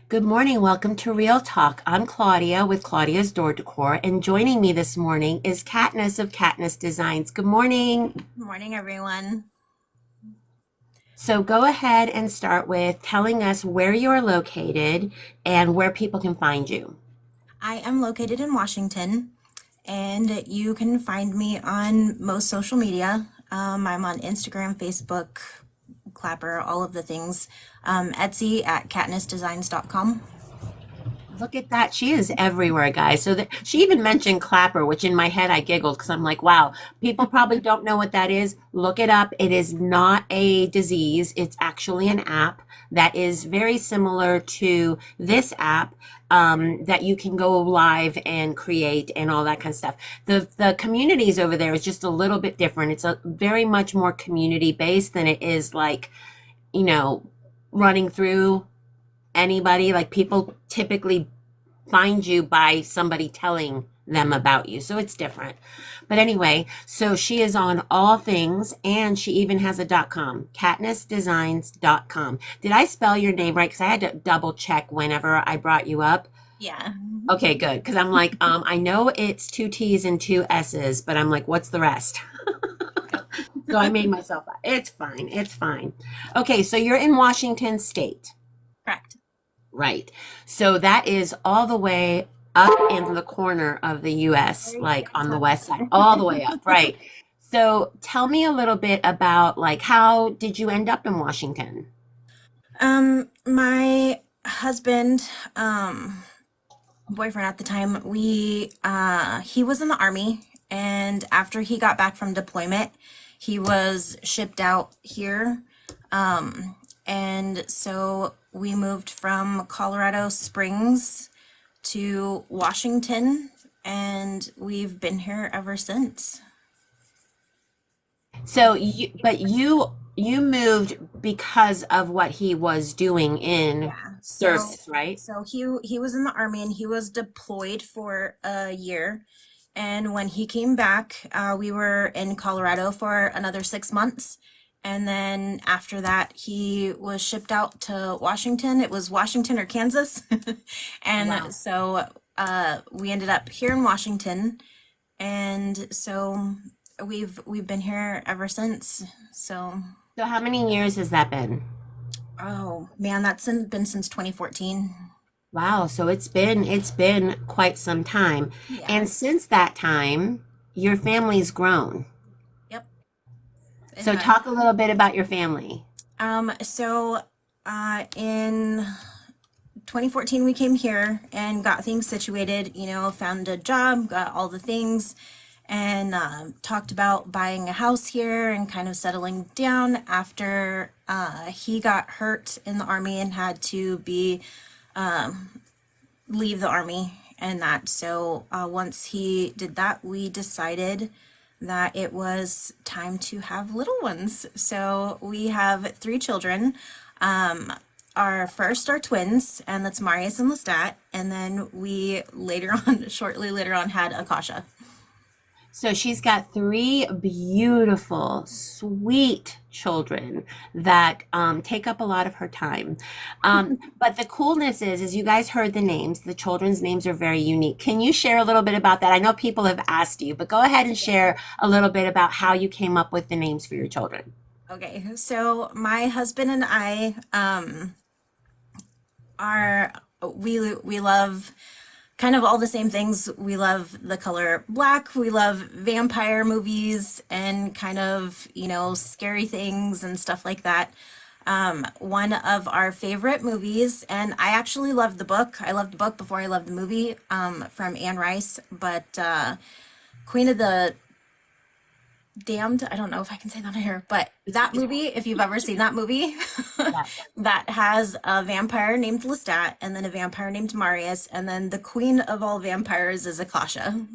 Good morning. Welcome to Real Talk. I'm Claudia with Claudia's Door Decor, and joining me this morning is Kattnyss of Kattnyss Designs. Good morning. Morning, everyone. So go ahead and start with telling us where you're located and where people can find you. I am located in Washington, and you can find me on most social media. I'm on Instagram, Facebook, Clapper, all of the things. Etsy at kattnissdesigns.com. Look at that. She is everywhere, guys. She even mentioned Clapper, which in my head I giggled because I'm like, wow, people probably don't know what that is. Look it up. It is not a disease. It's actually an app that is very similar to this app that you can go live and create and all that kind of stuff. The communities over there is just a little bit different. It's a very much more community based than it is like, you know, running through anybody. Like people typically find you by somebody telling them about you. So it's different. But anyway, so she is on all things and she even has a .com, kattnissdesigns.com. Did I spell your name right? Because I had to double check whenever I brought you up. Yeah. Okay, good. Because I'm like, I know it's two T's and two S's, but I'm like, what's the rest? So I made myself, it's fine. It's fine. Okay, so you're in Washington State. Correct. Right. So that is all the way up in the corner of the US, Very like on the top. west side, all the way up. Right. So tell me a little bit about like how did you end up in Washington? My husband, boyfriend at the time, he was in the army, and after he got back from deployment, he was shipped out here. And so we moved from Colorado Springs to Washington, and we've been here ever since. But you moved because of what he was doing in Yeah. So service, right? so he was in the army and he was deployed for a year. And when he came back, we were in Colorado for another 6 months. And then after that, he was shipped out to Washington. It was Washington or Kansas. And Wow. so we ended up here in Washington. And so we've been here ever since. So, So how many years has that been? oh man, been since 2014. Wow, so it's been quite some time. Yeah. And since that time, your family's grown. Yep. It So has. talk a little bit about your family. In 2014, we came here and got things situated, found a job, got all the things, and talked about buying a house here and kind of settling down after he got hurt in the army and had to leave the army and that. So once he did that, we decided that it was time to have little ones. So we have three children. Our first are twins, and that's Marius and Lestat. And then we later on, shortly later on, had Akasha. So she's got three beautiful, sweet children that take up a lot of her time. But the coolness is you guys heard the names. The children's names are very unique. Can you share a little bit about that? I know people have asked you, but go ahead and share a little bit about how you came up with the names for your children. Okay, so my husband and I are we love kind of all the same things. We love the color black. We love vampire movies and kind of, scary things and stuff like that. One of our favorite movies, and I actually loved the book. I loved the book before I loved the movie, from Anne Rice, but Queen of the Damned, I don't know if I can say that on here, but that movie, if you've ever seen that movie, Yes. that has a vampire named Lestat and then a vampire named Marius, and then the queen of all vampires is Akasha.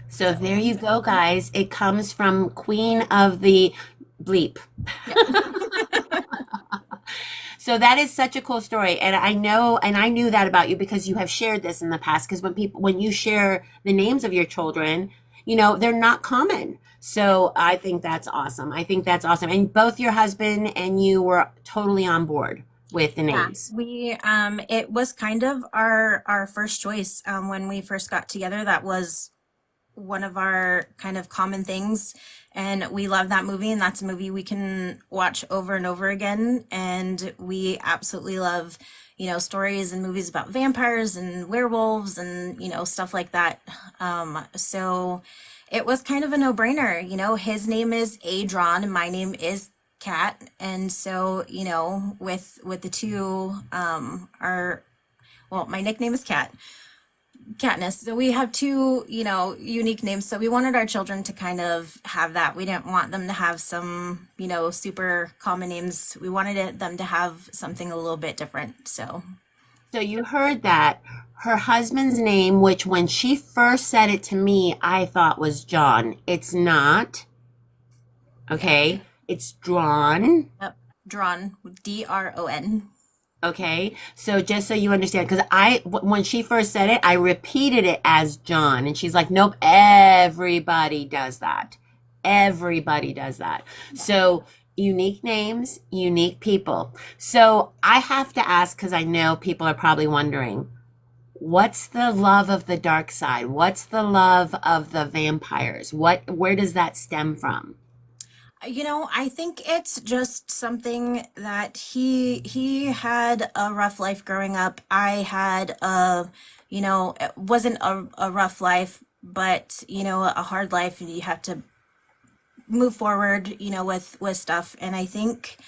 So So, there you go, guys. It comes from Queen of the Bleep. yep. So that is such a cool story. And I know, and I knew that about you because you have shared this in the past. Because when you share the names of your children, they're not common. So I think that's awesome. I think that's awesome. And both your husband and you were totally on board with the Yeah, names? we it was kind of our first choice when we first got together. That was one of our kind of common things, and we love that movie, and that's a movie we can watch over and over again. And we absolutely love, stories and movies about vampires and werewolves and stuff like that. So it was kind of a no-brainer. His name is Adron and my name is Kat, and so with the two are well, my nickname is Kat. Katniss. So we have two, unique names. So we wanted our children to kind of have that. We didn't want them to have some, super common names. We wanted them to have something a little bit different. So So you heard that her husband's name, which when she first said it to me, I thought was John. It's not. yeah, Okay. It's drawn. yep. Dron, Dron. Okay. So just so you understand, because when she first said it, I repeated it as John. And she's like, nope, everybody does that. Everybody does that. Yeah. So unique names, unique people. So I have to ask, because I know people are probably wondering, what's the love of the dark side? What's the love of the vampires? Where does that stem from? I think it's just something that he had a rough life growing up. I had it wasn't a rough life, but a hard life, and you have to move forward, with stuff. And I think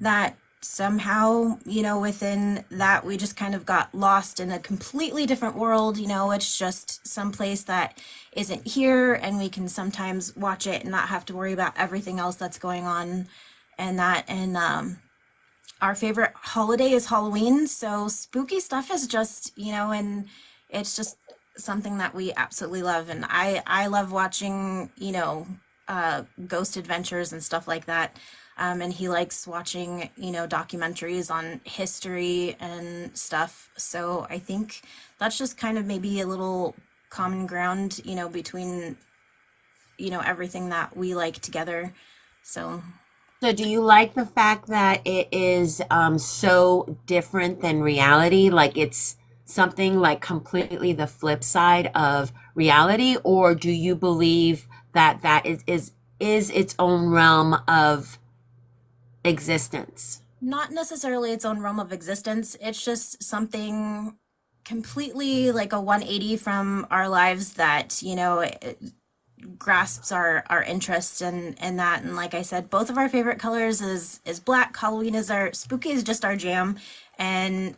that somehow, within that, we just kind of got lost in a completely different world. It's just someplace that isn't here, and we can sometimes watch it and not have to worry about everything else that's going on. And that, and our favorite holiday is Halloween. So spooky stuff is just, and it's just something that we absolutely love. And I love watching, ghost adventures and stuff like that. And he likes watching, documentaries on history and stuff. So I think that's just kind of maybe a little common ground, between, everything that we like together. So So do you like the fact that it is so different than reality? Like it's something like completely the flip side of reality, or do you believe that that is its own realm of existence? not necessarily its own realm of existence. It's just something completely like a 180 from our lives that, it grasps our interests and that. And like I said, both of our favorite colors is black. Halloween is our spooky is just our jam. And,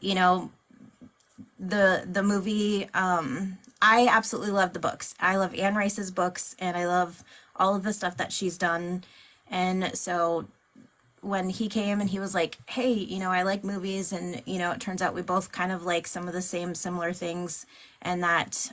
the movie, I absolutely love the books. I love Anne Rice's books, and I love all of the stuff that she's done. And so when he came and he was like, hey, I like movies, and it turns out we both kind of like some of the same similar things, and that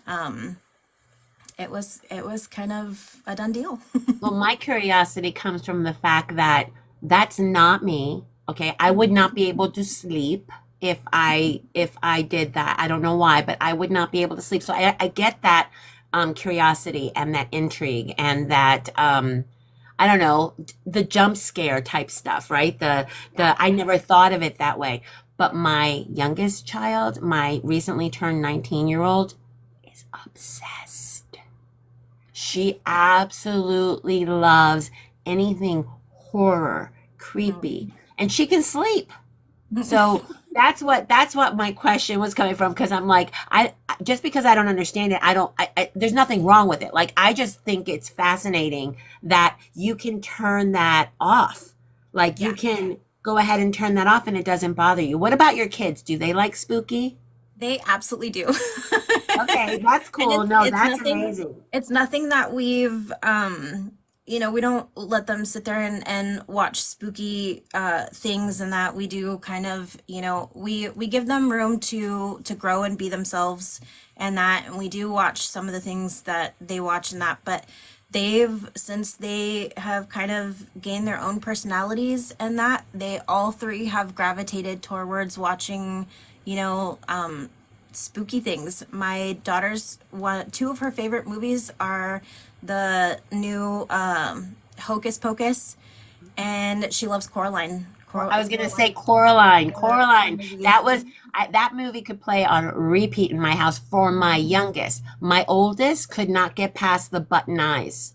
it was kind of a done deal. Well, my curiosity comes from the fact that that's not me. Okay, I would not be able to sleep if I did that. I don't know why, but I would not be able to sleep. So I get that curiosity and that intrigue and that I don't know, the jump scare type stuff, right? The I never thought of it that way. But my youngest child, my recently turned 19-year-old, is obsessed. She absolutely loves anything horror, creepy, and she can sleep. So that's what my question was coming from, because I'm like, just because I don't understand it, there's nothing wrong with it. Like I just think it's fascinating that you can turn that off. Like you Yeah, can go ahead and turn that off and it doesn't bother you. What about your kids? Do they like spooky? they absolutely do. Okay, that's And cool. it's No, it's that's nothing amazing. it's nothing that we've we don't let them sit there and watch spooky things, and that we do kind of, we give them room to grow and be themselves, and that, and we do watch some of the things that they watch and that. But since they have kind of gained their own personalities, and that they all three have gravitated towards watching, spooky things. My daughter's two of her favorite movies are the new Hocus Pocus, and she loves Coraline. I was gonna say Coraline. Horror Coraline. That movies. was that movie could play on repeat in my house for my youngest. My oldest could not get past the button eyes.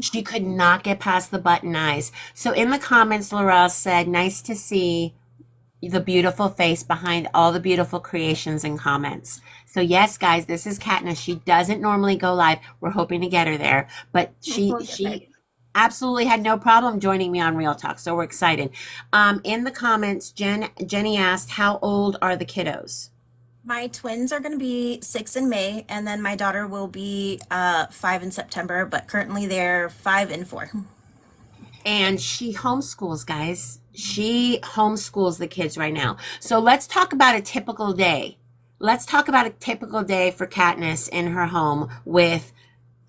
She could not get past the button eyes. So in the comments, Laurel said, "Nice to see the beautiful face behind all the beautiful creations and comments." So yes, guys, this is Katniss. She doesn't normally go live. We're hoping to get her there, but she We'll get there. she absolutely had no problem joining me on Real Talk. So we're excited. In the comments, Jenny asked, "How old are the kiddos?" My twins are going to be 6 in May, and then my daughter will be 5 in September, but currently they're 5 and 4. And she homeschools, guys. She homeschools the kids right now. So let's talk about a typical day. Let's talk about a typical day for Katniss in her home with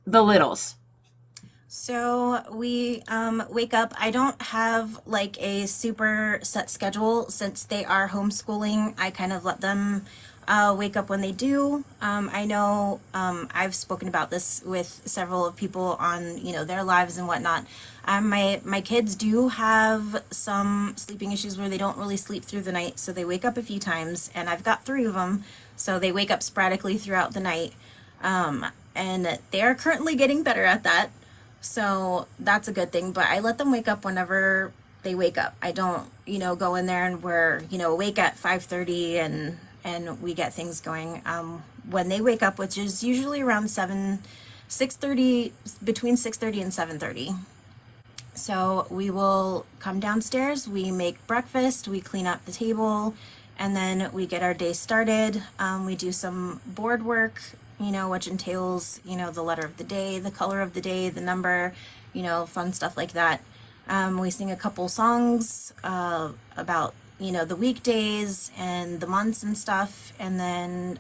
the littles. So we wake up. I don't have like a super set schedule since they are homeschooling. I kind of let them wake up when they do. I know I've spoken about this with several of people on their lives and whatnot. My kids do have some sleeping issues where they don't really sleep through the night, so they wake up a few times, and I've got 3 of them, so they wake up sporadically throughout the night, and they are currently getting better at that. So that's a good thing, but I let them wake up whenever they wake up. I don't, go in there and we're, awake at 5:30 and we get things going. When they wake up, which is usually around 6:30, between 6:30 and 7:30. So we will come downstairs, we make breakfast, we clean up the table, and then we get our day started. We do some board work, which entails, the letter of the day, the color of the day, the number, fun stuff like that. We sing a couple songs about, the weekdays and the months and stuff. And then,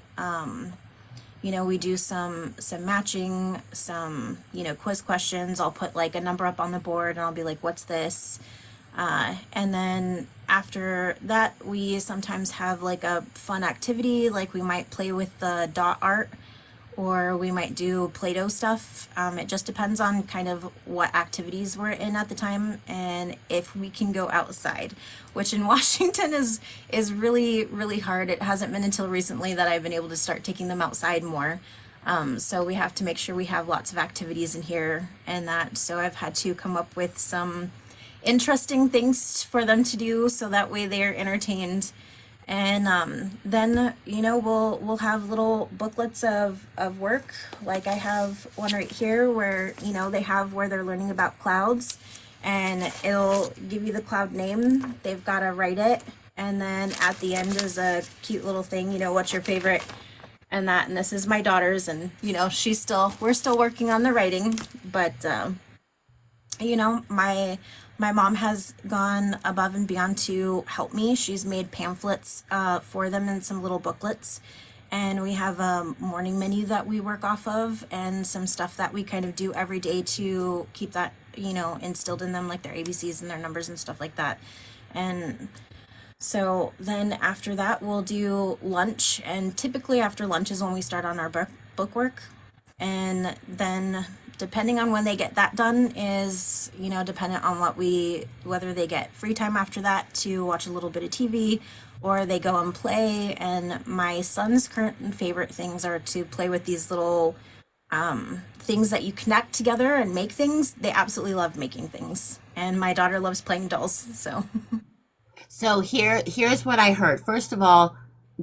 we do some matching, some, quiz questions. I'll put like a number up on the board and I'll be like, what's this? And then after that, we sometimes have like a fun activity, like we might play with the dot art, or we might do Play-Doh stuff. It just depends on kind of what activities we're in at the time and if we can go outside, which in Washington is really, really hard. It hasn't been until recently that I've been able to start taking them outside more. So we have to make sure we have lots of activities in here and that. So I've had to come up with some interesting things for them to do so that way they're entertained. And then we'll have little booklets of work. Like I have one right here where they have where they're learning about clouds, and it'll give you the cloud name. They've got to write it, and then at the end is a cute little thing, what's your favorite, and that. And this is my daughter's, and we're still working on the writing, but my mom has gone above and beyond to help me. She's made pamphlets for them and some little booklets. And we have a morning menu that we work off of and some stuff that we kind of do every day to keep that, instilled in them, like their ABCs and their numbers and stuff like that. And so then after that, we'll do lunch. And typically after lunch is when we start on our book work. And then depending on when they get that done is, dependent on whether they get free time after that to watch a little bit of TV or they go and play. And my son's current favorite things are to play with these little things that you connect together and make things. They absolutely love making things. And my daughter loves playing dolls, so. So here's what I heard. First of all,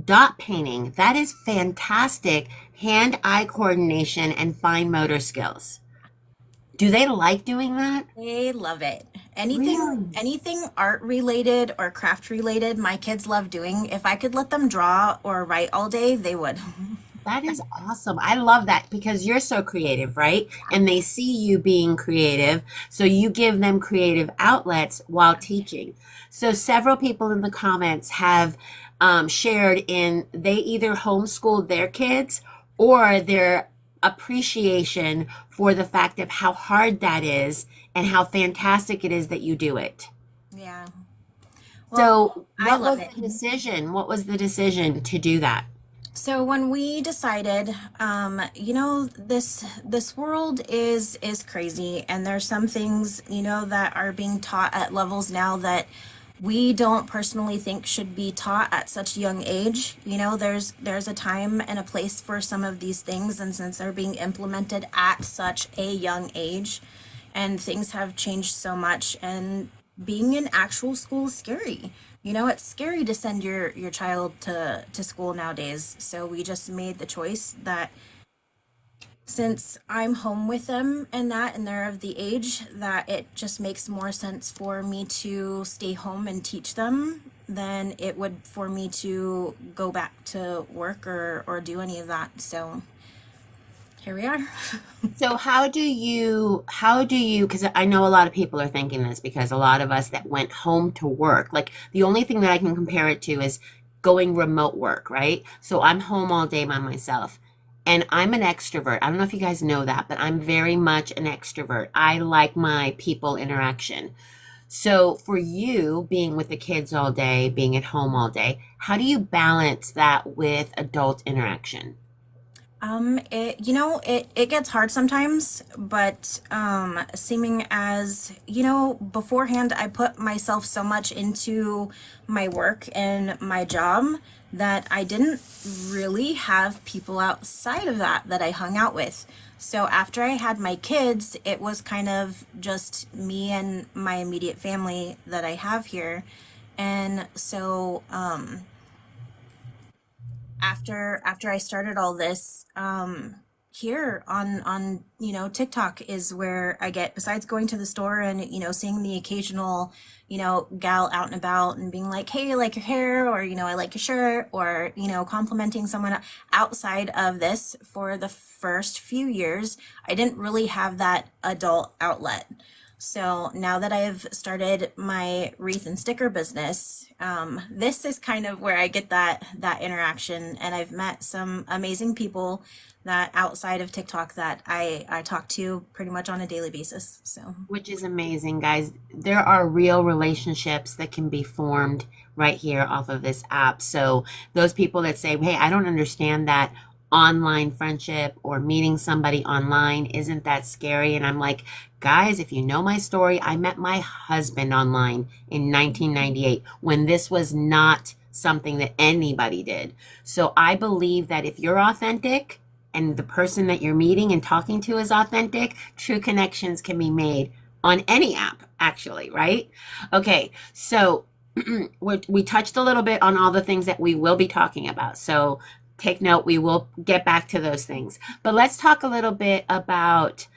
dot painting. That is fantastic. Hand-eye coordination and fine motor skills. Do they like doing that? They love it. Really? Anything art related or craft related, my kids love doing. If I could let them draw or write all day, they would. That is awesome. I love that because you're so creative, right? And they see you being creative. So you give them creative outlets while teaching. So several people in the comments have shared they either homeschooled their kids or their appreciation for the fact of how hard that is and how fantastic it is that you do it. Yeah. So I what love was it. the decision? What was the decision to do that? So when we decided, this world is crazy, and there's some things, that are being taught at levels now that we don't personally think should be taught at such a young age. There's a time and a place for some of these things, and since they're being implemented at such a young age, and things have changed so much, and being in actual school is scary. It's scary to send your child to school nowadays. So we just made the choice that since I'm home with them and they're of the age that it just makes more sense for me to stay home and teach them than it would for me to go back to work or do any of that. So here we are. So because I know a lot of people are thinking this because a lot of us that went home to work, like the only thing that I can compare it to is going remote work, right? So I'm home all day by myself and I'm an extrovert. I don't know if you guys know that, but I'm very much an extrovert. I like my people interaction. So for you being with the kids all day, being at home all day, how do you balance that with adult interaction? It gets hard sometimes, but seeming as, beforehand I put myself so much into my work and my job that I didn't really have people outside of that I hung out with. So after I had my kids, it was kind of just me and my immediate family that I have here. And so after I started all this, here on TikTok is where I get, besides going to the store and seeing the occasional gal out and about and being like, hey, I like your hair, or I like your shirt, or complimenting someone. Outside of this, for the first few years I didn't really have that adult outlet. So now that I've started my wreath and sticker business, this is kind of where I get that interaction, and I've met some amazing people that outside of TikTok that I talk to pretty much on a daily basis. So Which is amazing, guys. There are real relationships that can be formed right here off of this app. So, those people that say, hey, I don't understand that online friendship or meeting somebody online, isn't that scary? And I'm like, guys, if you know my story, I met my husband online in 1998 when this was not something that anybody did. So, I believe that if you're authentic, and the person that you're meeting and talking to is authentic, true connections can be made on any app, actually, right? Okay, so we touched a little bit on all the things that we will be talking about. So take note, we will get back to those things. But let's talk a little bit about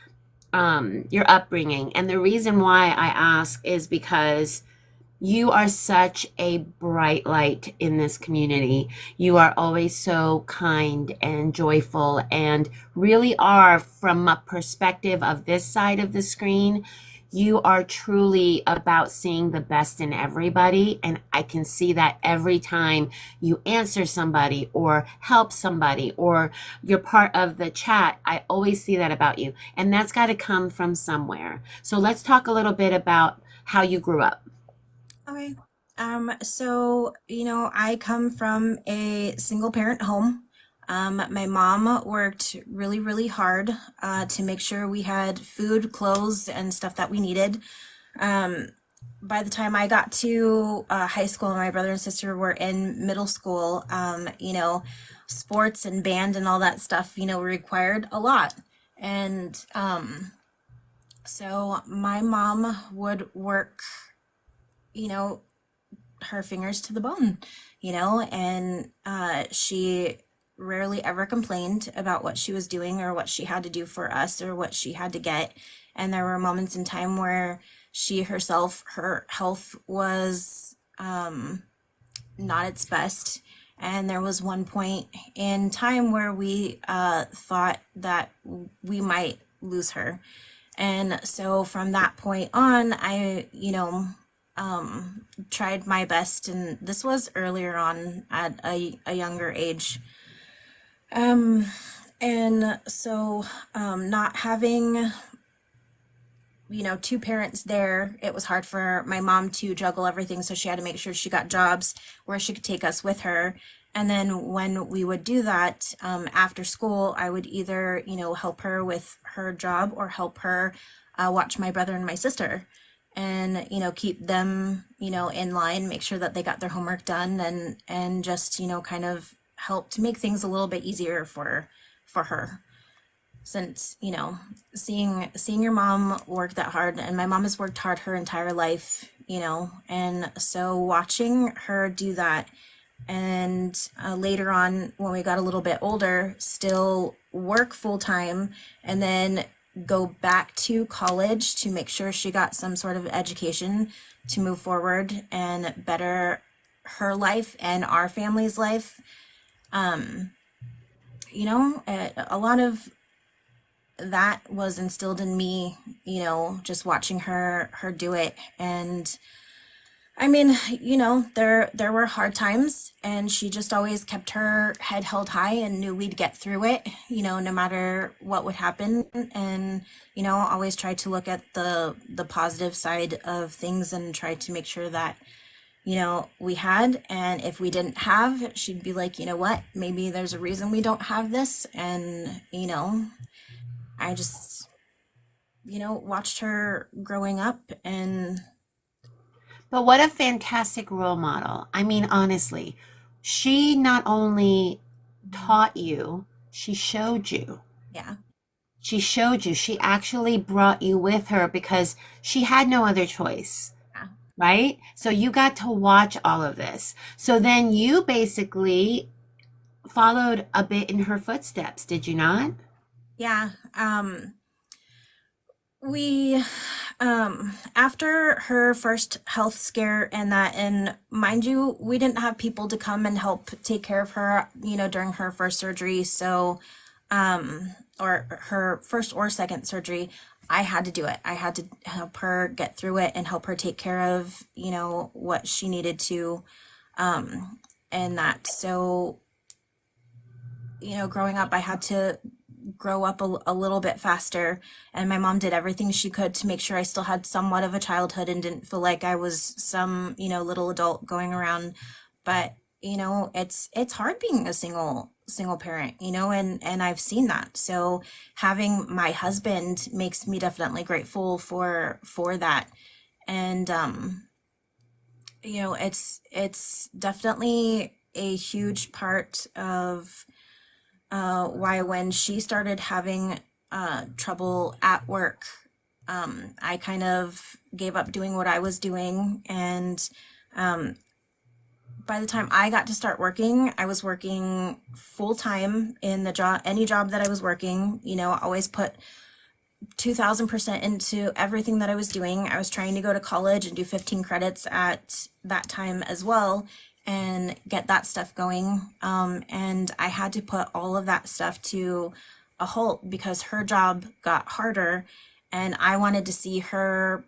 your upbringing. And the reason why I ask is because you are such a bright light in this community. You are always so kind and joyful, and really are, from a perspective of this side of the screen, you are truly about seeing the best in everybody. And I can see that every time you answer somebody or help somebody or you're part of the chat. I always see that about you. And that's got to come from somewhere. So let's talk a little bit about how you grew up. okay. So, I come from a single parent home. My mom worked really, really hard to make sure we had food, clothes, and stuff that we needed. Um, by the time I got to high school and my brother and sister were in middle school, sports and band and all that stuff, required a lot. And so my mom would work, you know, her fingers to the bone, and she rarely ever complained about what she was doing or what she had to do for us or what she had to get. And there were moments in time where she herself, her health was not its best. And there was one point in time where we thought that we might lose her. And so from that point on, I, tried my best. And this was earlier on at a younger age. And so not having two parents there, it was hard for my mom to juggle everything. So she had to make sure she got jobs where she could take us with her. And then when we would do that, after school, I would either, help her with her job or help her watch my brother and my sister and, keep them, in line, make sure that they got their homework done and just, kind of help to make things a little bit easier for her. Since, seeing your mom work that hard, and my mom has worked hard her entire life, and so watching her do that, and later on when we got a little bit older, still work full time and then go back to college to make sure she got some sort of education to move forward and better her life and our family's life. A lot of that was instilled in me, just watching her do it. And I mean, there were hard times, and she just always kept her head held high and knew we'd get through it, no matter what would happen. And, always tried to look at the positive side of things and try to make sure that, we had, and if we didn't have, she'd be like, you know what, maybe there's a reason we don't have this. And, I just, watched her growing up. And But what a fantastic role model. I mean, honestly, she not only taught you, she showed you. yeah, She showed you. She actually brought you with her because she had no other choice, yeah, right? So you got to watch all of this. So then you basically followed a bit in her footsteps, did you not? yeah. We, after her first health scare and that, and mind you, we didn't have people to come and help take care of her, during her first surgery. So, or her first or second surgery, I had to do it. I had to help her get through it and help her take care of, what she needed to, and that. So, growing up, I had to grow up a little bit faster, and my mom did everything she could to make sure I still had somewhat of a childhood and didn't feel like I was some little adult going around. But it's hard being a single parent, and I've seen that. So having my husband makes me definitely grateful for that. And it's definitely a huge part of why when she started having trouble at work, I kind of gave up doing what I was doing. And by the time I got to start working, I was working full time in the job, any job that I was working, I always put 2000% into everything that I was doing. I was trying to go to college and do 15 credits at that time as well and get that stuff going. And I had to put all of that stuff to a halt because her job got harder, and I wanted to see her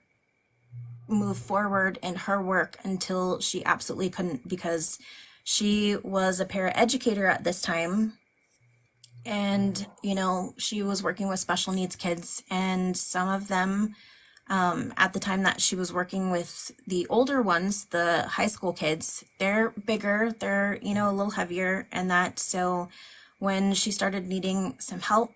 move forward in her work until she absolutely couldn't, because she was a paraeducator at this time. And, she was working with special needs kids, and some of them, at the time that she was working with the older ones, the high school kids, they're bigger, they're, a little heavier and that. So when she started needing some help,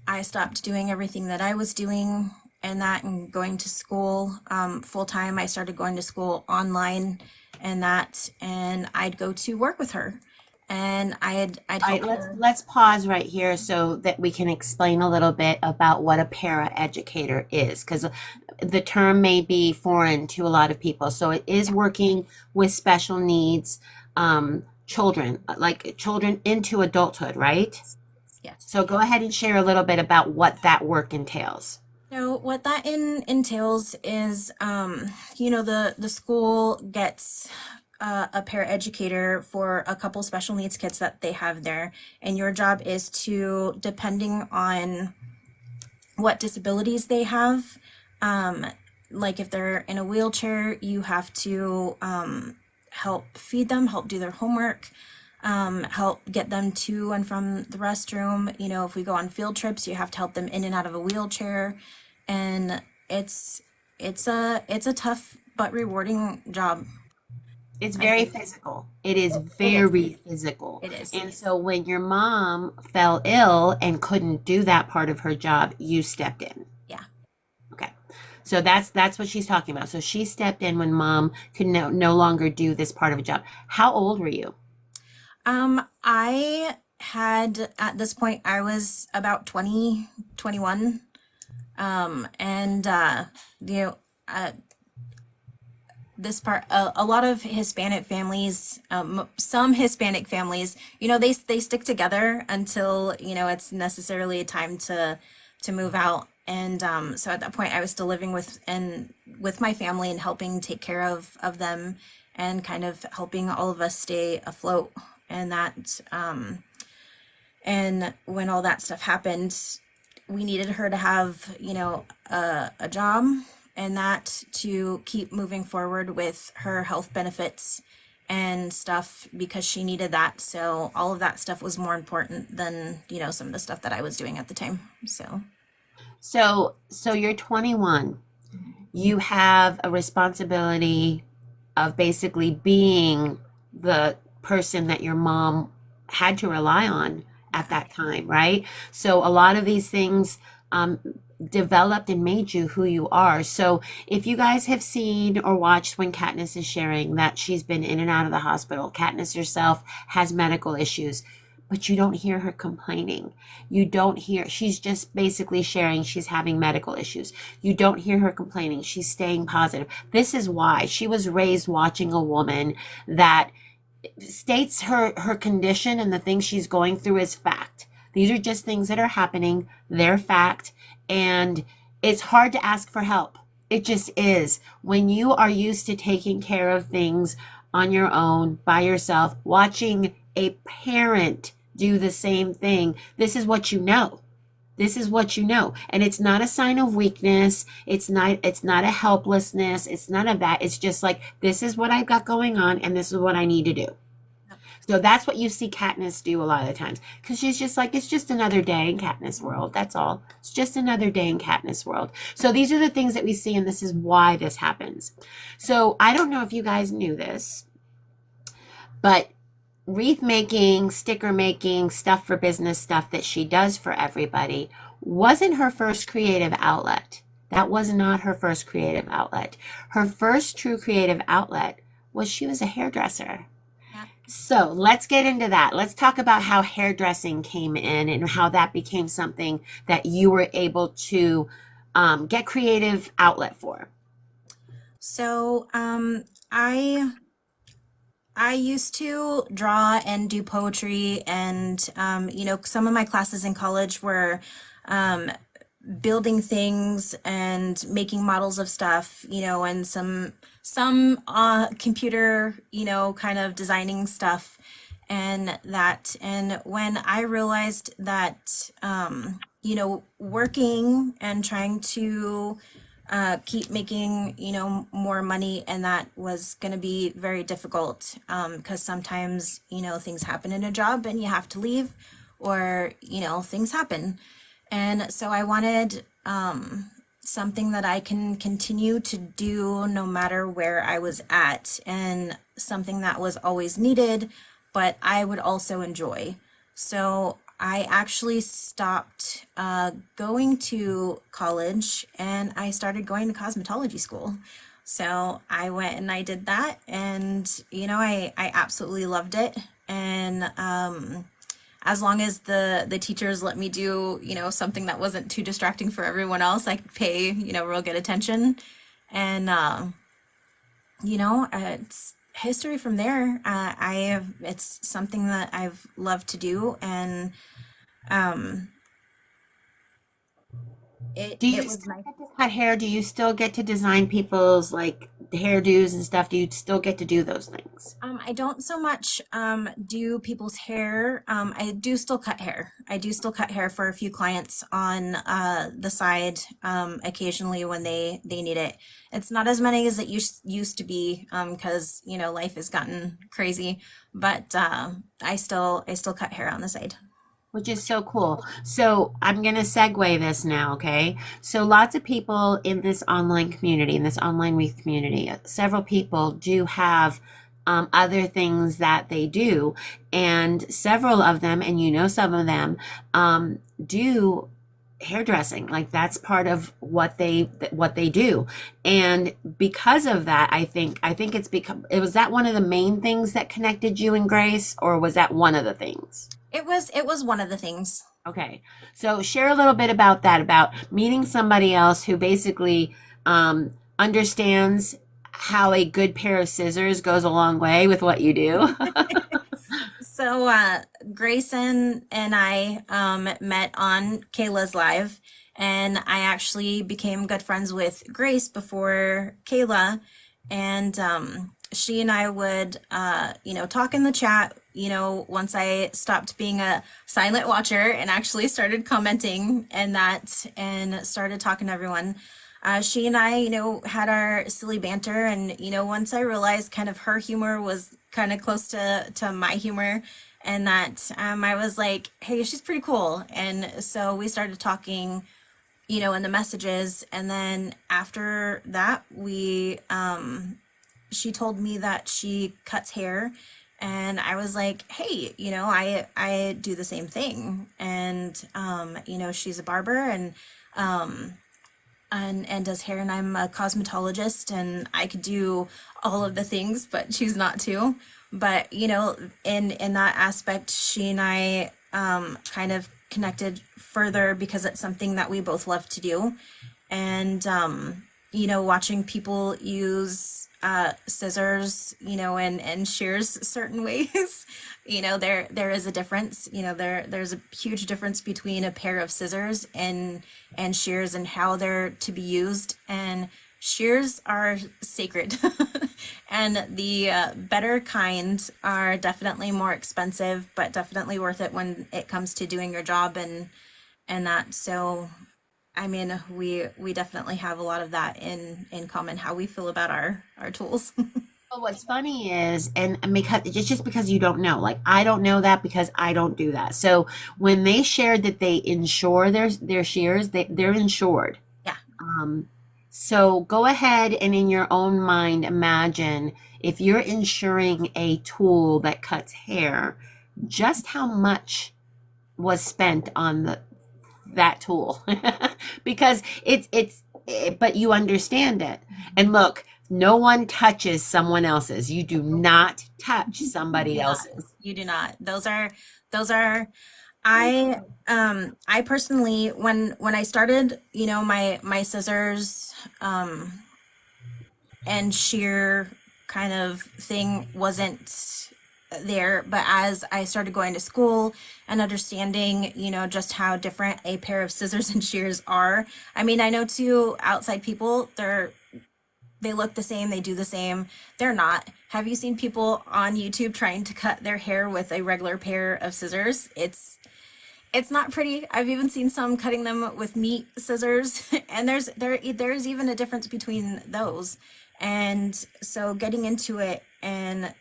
I stopped doing everything that I was doing and that, and going to school full time. I started going to school online and that, and I'd go to work with her. And I'd All right, help let's her. let's pause right here so that we can explain a little bit about what a paraeducator is, because the term may be foreign to a lot of people. So it is working with special needs children, like children into adulthood, right? Yes. So go ahead and share a little bit about what that work entails. So what that entails is, the school gets a paraeducator for a couple special needs kids that they have there, and your job is to, depending on what disabilities they have, like if they're in a wheelchair, you have to help feed them, help do their homework, help get them to and from the restroom. If we go on field trips, you have to help them in and out of a wheelchair. And it's it's a tough but rewarding job. It's I very think physical. It is it is. very physical. It is. And so when your mom fell ill and couldn't do that part of her job, you stepped in. Yeah. Okay. So that's what she's talking about. So she stepped in when mom could no longer do this part of a job. How old were you? I had at this point I was about 20, 21. And you know, uh, this part a lot of Hispanic families, some Hispanic families, they stick together until it's necessarily time to move out. And so at that point I was still living with my family and helping take care of them and kind of helping all of us stay afloat. And that and when all that stuff happened, we needed her to have, a job, and that to keep moving forward with her health benefits and stuff because she needed that. So all of that stuff was more important than, some of the stuff that I was doing at the time. So, So you're 21. You have a responsibility of basically being the person that your mom had to rely on at yeah. that time, right? So a lot of these things um, developed and made you who you are. So if you guys have seen or watched when Kattnyss is sharing that she's been in and out of the hospital, Kattnyss herself has medical issues. But you don't hear her complaining. You don't hear, she's just basically sharing she's having medical issues. You don't hear her complaining. She's staying positive. This is why she was raised watching a woman that states her condition and the things she's going through as fact. These are just things that are happening. They're fact. And it's hard to ask for help. It just is. When you are used to taking care of things on your own, by yourself, watching a parent do the same thing, this is what you know. This is what you know. And it's not a sign of weakness. It's not a helplessness. It's none of that. It's just like this is what I've got going on and this is what I need to do. So that's what you see Kattnyss do a lot of the times. Because she's just like, it's just another day in Kattnyss world. That's all. It's just another day in Kattnyss world. So these are the things that we see, and this is why this happens. So I don't know if you guys knew this, but wreath making, sticker making, stuff for business stuff that she does for everybody wasn't her first creative outlet. That was not her first creative outlet. Her first true creative outlet was she was a hairdresser. Yeah. So let's get into that. Let's talk about how hairdressing came in and how that became something that you were able to get creative outlet for. So, I used to draw and do poetry, and some of my classes in college were um, building things and making models of stuff, and some computer, kind of designing stuff, and that. And when I realized that, working and trying to keep making, more money, and that was going to be very difficult because sometimes, things happen in a job and you have to leave, or, things happen. And so I wanted something that I can continue to do no matter where I was at, and something that was always needed, but I would also enjoy. So I actually stopped going to college and I started going to cosmetology school. So I went and I did that, and I absolutely loved it. And as long as the teachers let me do, something that wasn't too distracting for everyone else, I could pay, real good attention. And it's history from there. It's something that I've loved to do, and um, it Do you it was still nice. get to cut hair? Do you still get to design people's like hairdos and stuff? Do you still get to do those things? I don't so much do people's hair. I do still cut hair. I do still cut hair for a few clients on the side, occasionally when they need it. It's not as many as it used to be, because life has gotten crazy. But I still cut hair on the side. which is so cool. So I'm going to segue this now, okay? So lots of people in this online community, in this online wreath community, several people do have other things that they do, and several of them, and you know some of them, do hairdressing. Like that's part of what they do, and because of that, I think it's become. It was that one of the main things that connected you and Grace, or was that one of the things? It was one of the things. Okay. So share a little bit about that, about meeting somebody else who basically understands how a good pair of scissors goes a long way with what you do. So Grayson and I met on Kayla's live, and I actually became good friends with Grace before Kayla, and she and I would talk in the chat. Once I stopped being a silent watcher and actually started commenting and started talking to everyone. She and I, had our silly banter, and once I realized kind of her humor was kind of close to my humor, and that I was like, hey, she's pretty cool, and so we started talking, in the messages, and then after that, she told me that she cuts hair, and I was like, hey, I do the same thing, and she's a barber, and does hair, and I'm a cosmetologist, and I could do all of the things but choose not to. But in that aspect, she and I kind of connected further because it's something that we both love to do. And watching people use scissors, and shears certain ways, there is a difference. There's a huge difference between a pair of scissors and shears, and how they're to be used. And shears are sacred, and the better kind are definitely more expensive, but definitely worth it when it comes to doing your job and that. So I mean, we definitely have a lot of that in common, how we feel about our tools. Well, what's funny is, and because it's just because you don't know, like I don't know that because I don't do that. So when they shared that they insure their shears, they're insured. Yeah. So go ahead and in your own mind imagine if you're insuring a tool that cuts hair, just how much was spent on that tool. Because but you understand it. And look, no one touches someone else's. You do not touch You somebody do not. else's. You do not. Those are I personally, when I started, my scissors and sheer kind of thing wasn't there, but as I started going to school and understanding, just how different a pair of scissors and shears are. I mean, I know to outside people, they look the same, they do the same. They're not. Have you seen people on YouTube trying to cut their hair with a regular pair of scissors? It's not pretty. I've even seen some cutting them with meat scissors, and there's even a difference between those. And so getting into it and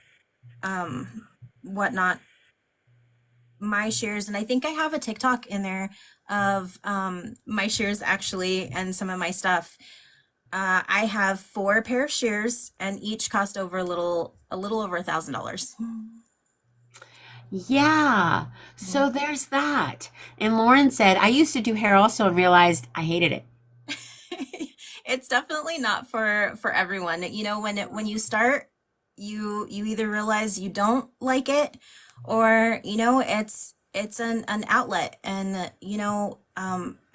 whatnot, my shears, and I think I have a TikTok in there of my shears actually, and some of my stuff. I have 4 pair of shears, and each cost over a little over $1,000. Yeah. So there's that. And Lauren said, I used to do hair also and realized I hated it. It's definitely not for everyone. When you start, you either realize you don't like it, or it's an outlet. And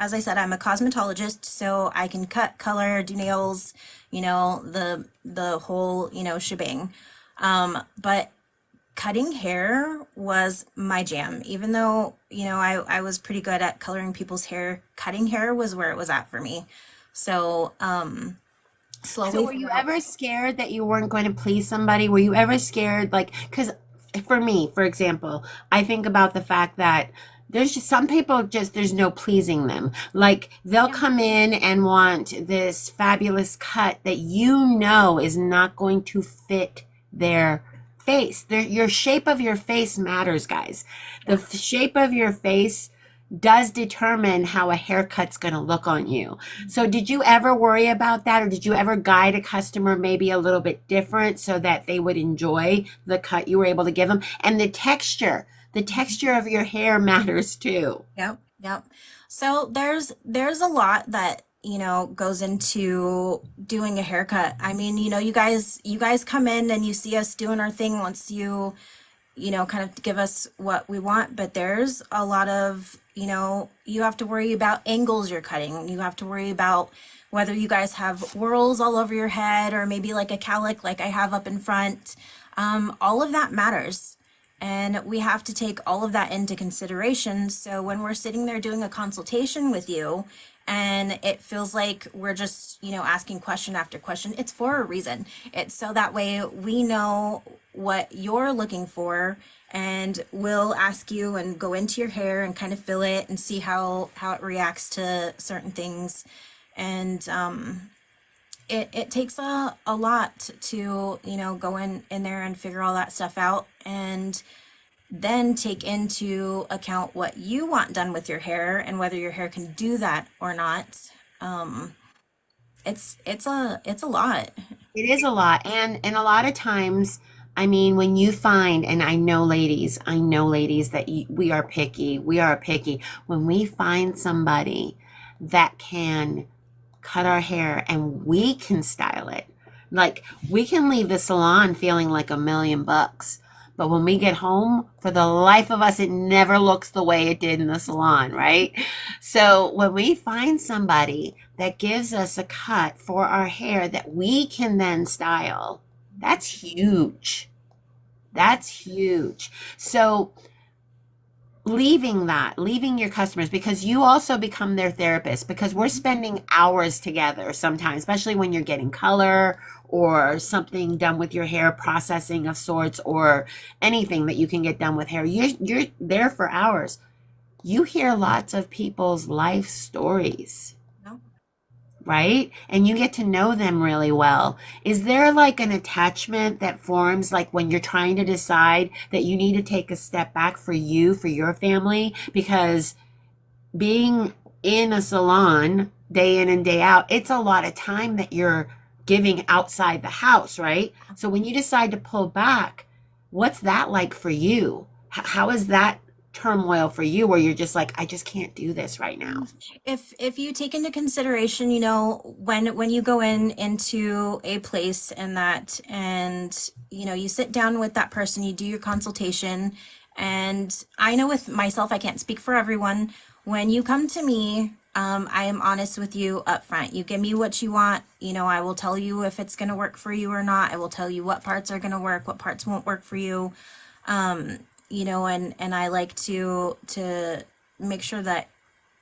as I said, I'm a cosmetologist, so I can cut, color, do nails, the whole shebang. But cutting hair was my jam. Even though I was pretty good at coloring people's hair, cutting hair was where it was at for me. So So slowly were you throughout. ever scared that you weren't going to please somebody? Were you ever scared, like, because for me, for example, I think about the fact that there's just some people just there's no pleasing them. Like they'll Yeah. come in and want this fabulous cut that is not going to fit their face. Your shape of your face matters, guys. The Yeah. shape of your face does determine how a haircut's going to look on you. So did you ever worry about that, or did you ever guide a customer maybe a little bit different so that they would enjoy the cut you were able to give them? And the texture of your hair matters too. Yep, yep. So there's a lot that, goes into doing a haircut. I mean, you guys come in and you see us doing our thing once kind of give us what we want, but there's a lot of, you have to worry about angles you're cutting. You have to worry about whether you guys have whorls all over your head or maybe like a cowlick like I have up in front. All of that matters. And we have to take all of that into consideration. So when we're sitting there doing a consultation with you and it feels like we're just, asking question after question, it's for a reason. It's so that way we know what you're looking for, and we'll ask you and go into your hair and kind of feel it and see how it reacts to certain things. And it takes a lot to, go in there and figure all that stuff out, and then take into account what you want done with your hair and whether your hair can do that or not. Um, it's a lot. It is a lot. And a lot of times, I mean, when you find, and I know ladies that we are picky. We are picky. When we find somebody that can cut our hair and we can style it, like we can leave the salon feeling like $1,000,000. But when we get home, for the life of us, it never looks the way it did in the salon, right? So when we find somebody that gives us a cut for our hair that we can then style, that's huge. That's huge. So leaving your customers, because you also become their therapist, because we're spending hours together sometimes, especially when you're getting color or something done with your hair, processing of sorts, or anything that you can get done with hair. You're there for hours. You hear lots of people's life stories, No? right? And you get to know them really well. Is there like an attachment that forms like when you're trying to decide that you need to take a step back for you, for your family? Because being in a salon day in and day out, it's a lot of time that you're giving outside the house, right? So when you decide to pull back, what's that like for you? How is that turmoil for you where you're just like, I just can't do this right now? If you take into consideration, when you go into a place and you sit down with that person, you do your consultation, and I know with myself, I can't speak for everyone. When you come to me, I am honest with you up front. You give me what you want. I will tell you if it's going to work for you or not. I will tell you what parts are going to work, what parts won't work for you. And I like to make sure that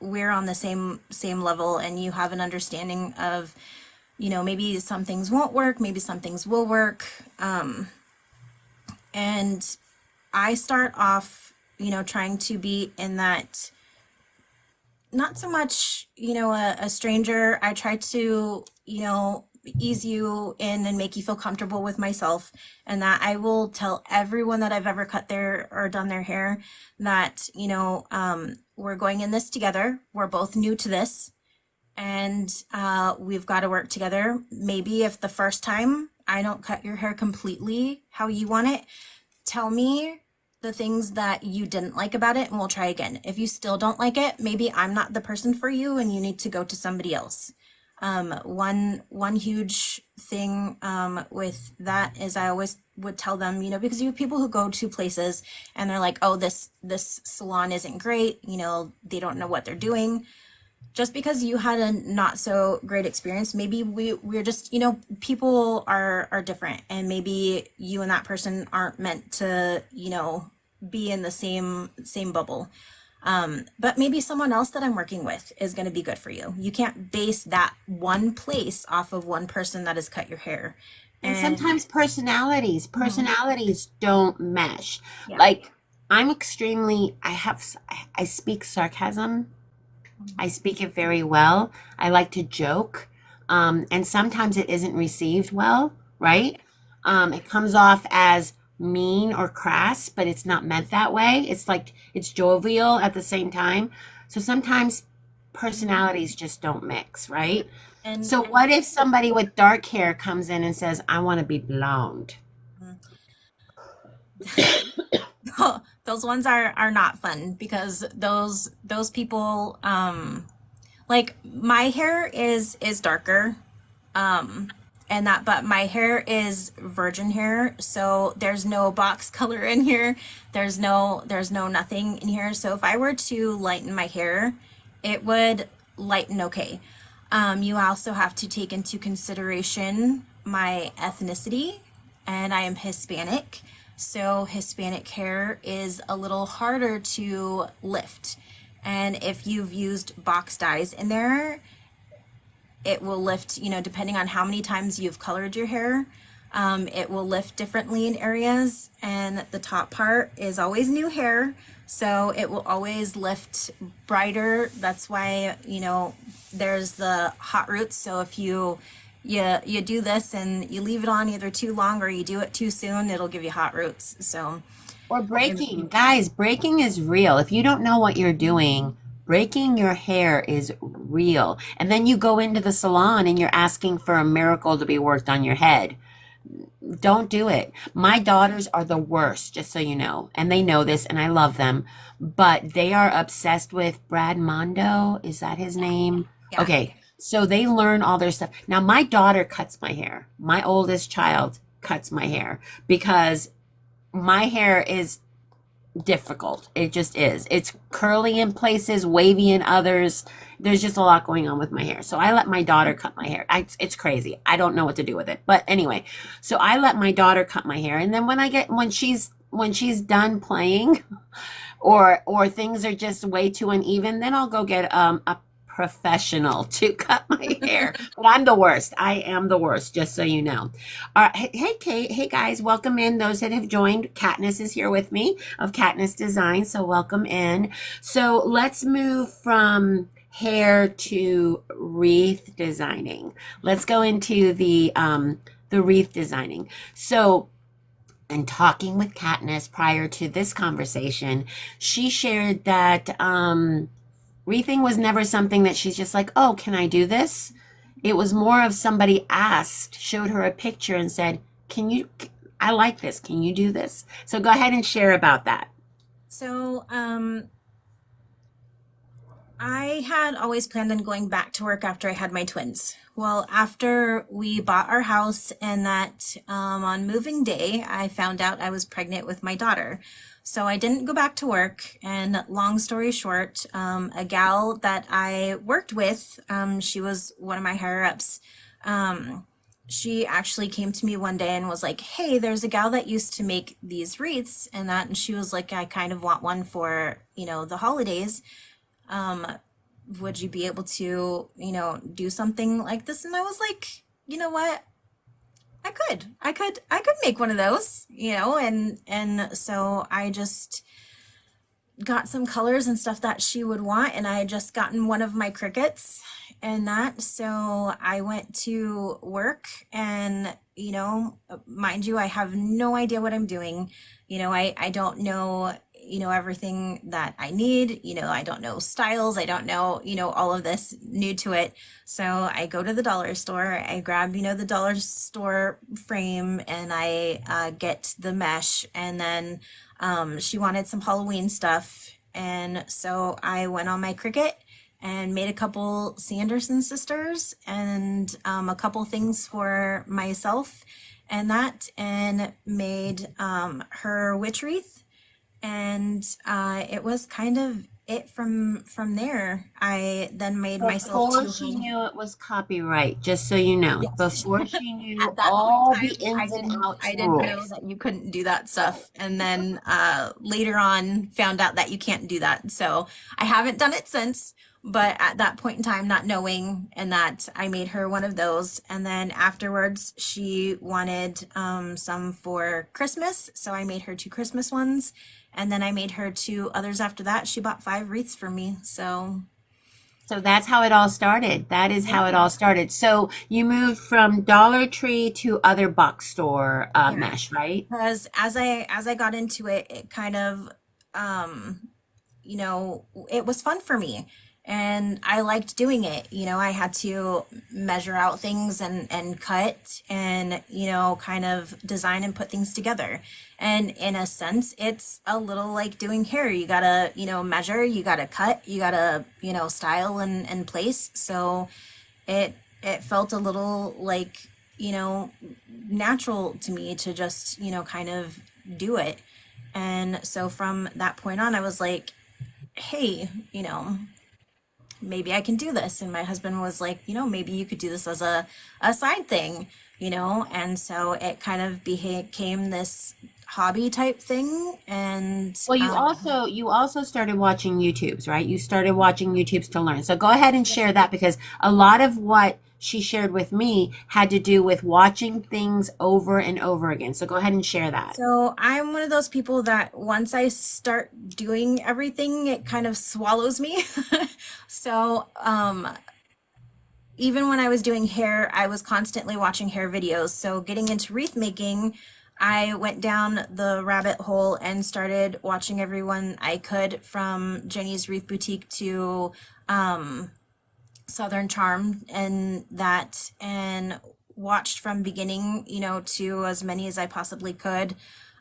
we're on the same level, and you have an understanding of, maybe some things won't work, maybe some things will work. And I start off, trying to be in that, not so much, a stranger. I try to, ease you in and make you feel comfortable with myself, and that I will tell everyone that I've ever cut their or done their hair that, we're going in this together. We're both new to this, and we've got to work together. Maybe if the first time I don't cut your hair completely how you want it, tell me the things that you didn't like about it, and we'll try again. If you still don't like it, maybe I'm not the person for you and you need to go to somebody else. One huge thing with that is I always would tell them, because you have people who go to places and they're like, oh, this salon isn't great, they don't know what they're doing. Just because you had a not so great experience, maybe we're just, people are different, and maybe you and that person aren't meant to, be in the same bubble. But maybe someone else that I'm working with is going to be good for you. You can't base that one place off of one person that has cut your hair. And And sometimes Mhm. personalities don't mesh. Yeah. Like I'm extremely, I speak sarcasm. I speak it very well. I like to joke. And sometimes it isn't received well, right? It comes off as mean or crass, but it's not meant that way. It's like it's jovial at the same time. So sometimes personalities just don't mix, right? And So what if somebody with dark hair comes in and says, I want to be blonde? those ones are not fun because those people like my hair is darker and that but my hair is virgin hair, so there's no box color in here. There's no nothing in here. So if I were to lighten my hair, it would lighten okay. You also have to take into consideration my ethnicity, and I am Hispanic. So Hispanic hair is a little harder to lift. And if you've used box dyes in there, it will lift, depending on how many times you've colored your hair. It will lift differently in areas, and the top part is always new hair, so it will always lift brighter. That's why, there's the hot roots. So if you do this and you leave it on either too long or you do it too soon, it'll give you hot roots. So Or breaking. Guys, breaking is real. If you don't know what you're doing, breaking your hair is real. And then you go into the salon and you're asking for a miracle to be worked on your head. Don't do it. My daughters are the worst, just so you know. And they know this, and I love them. But they are obsessed with Brad Mondo. Is that his name? yeah. Okay. So they learn all their stuff. Now, my daughter cuts my hair. My oldest child cuts my hair because my hair is difficult. It just is. It's curly in places, wavy in others. There's just a lot going on with my hair. So I let my daughter cut my hair. It's crazy. I don't know what to do with it. But anyway, so I let my daughter cut my hair. And then when she's done playing or things are just way too uneven, then I'll go get a professional to cut my hair. But I'm the worst. I am the worst, just so you know. All right. Hey, Kate. Hey, guys. Welcome in. Those that have joined. Kattnyss is here with me of Kattnyss Designs. So welcome in. So let's move from hair to wreath designing. Let's go into the wreath designing. So and talking with Kattnyss prior to this conversation, she shared that wreathing was never something that she's just like, oh, can I do this? It was more of somebody asked, showed her a picture and said, I like this. Can you do this? So go ahead and share about that. So I had always planned on going back to work after I had my twins. Well, after we bought our house and that on moving day, I found out I was pregnant with my daughter. So I didn't go back to work. And long story short, a gal that I worked with, she was one of my higher ups. She actually came to me one day and was like, hey, there's a gal that used to make these wreaths and that. And she was like, I kind of want one for, the holidays. Would you be able to, do something like this? And I was like, you know what? I could make one of those, and so I just got some colors and stuff that she would want, and I had just gotten one of my crickets and that. So I went to work and, mind you, I have no idea what I'm doing. I don't know, everything that I need. I don't know styles. I don't know, all of this, new to it. So I go to the dollar store, I grab, the dollar store frame, and I get the mesh. And then she wanted some Halloween stuff. And so I went on my Cricut and made a couple Sanderson sisters and a couple things for myself and that, and made her witch wreath. And it was kind of it from there. I then made myself Before two she home. knew it was copyright, just so you know, Yes. before she knew At that point all in the time, ins and outs I didn't know rules. that you couldn't do that stuff. And then later on found out that you can't do that. So I haven't done it since, but at that point in time, not knowing, and that I made her one of those. And then afterwards, she wanted some for Christmas. So I made her two Christmas ones. And then I made her two others after that. She bought 5 wreaths for me. So So that's how it all started. That is how Yeah. it all started. So you moved from Dollar Tree to other box store Yeah. mesh, right? Because as I got into it, it kind of um you know, it was fun for me and I liked doing it. You know, I had to measure out things and cut and, you know, kind of design and put things together. And in a sense, it's a little like doing hair. You gotta, you know, measure, you gotta cut, you gotta, you know, style and place. So it felt a little like, you know, natural to me to just, you know, kind of do it. And so from that point on, I was like, hey, you know, maybe I can do this. And my husband was like, you know, maybe you could do this as a side thing, you know? And so it kind of became this hobby type thing. And Well, you also started watching YouTubes, right? You started watching YouTubes to learn. So go ahead and share that because a lot of what she shared with me had to do with watching things over and over again. So go ahead and share that. so I'm one of those people that once I start doing everything, it kind of swallows me. So, even when I was doing hair, I was constantly watching hair videos. So getting into wreath making, I went down the rabbit hole and started watching everyone I could, from Jenny's Wreath Boutique to Southern Charm and that, and watched from beginning, you know, to as many as I possibly could.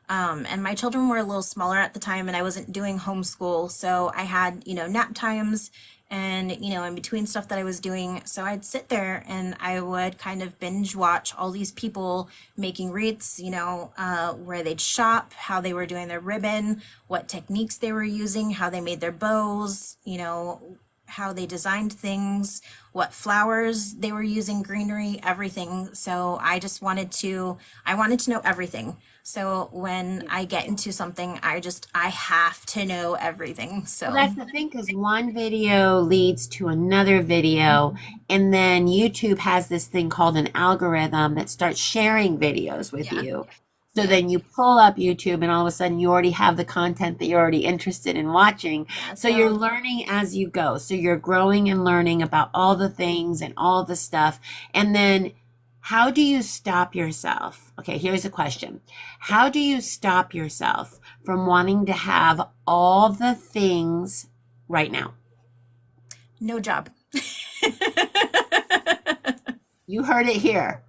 And my children were a little smaller at the time, and I wasn't doing homeschool, so I had, you know, nap times and, you know, in between stuff that I was doing. So I'd sit there and I would kind of binge watch all these people making wreaths, you know, where they'd shop, how they were doing their ribbon, what techniques they were using, how they made their bows, you know, how they designed things, what flowers they were using, greenery, everything. So I wanted to know everything. So when I get into something, I have to know everything. Well, So that's the thing, because one video leads to another video, and then YouTube has this thing called an algorithm that starts sharing videos with yeah, you. So yeah, then you pull up YouTube, and all of a sudden you already have the content that you're already interested in watching. yeah. So you're So learning as you go. So you're growing and learning about all the things and all the stuff. And then how do you stop yourself? Okay, here's a question. How do you stop yourself from wanting to have all the things right now? no job. You heard it here.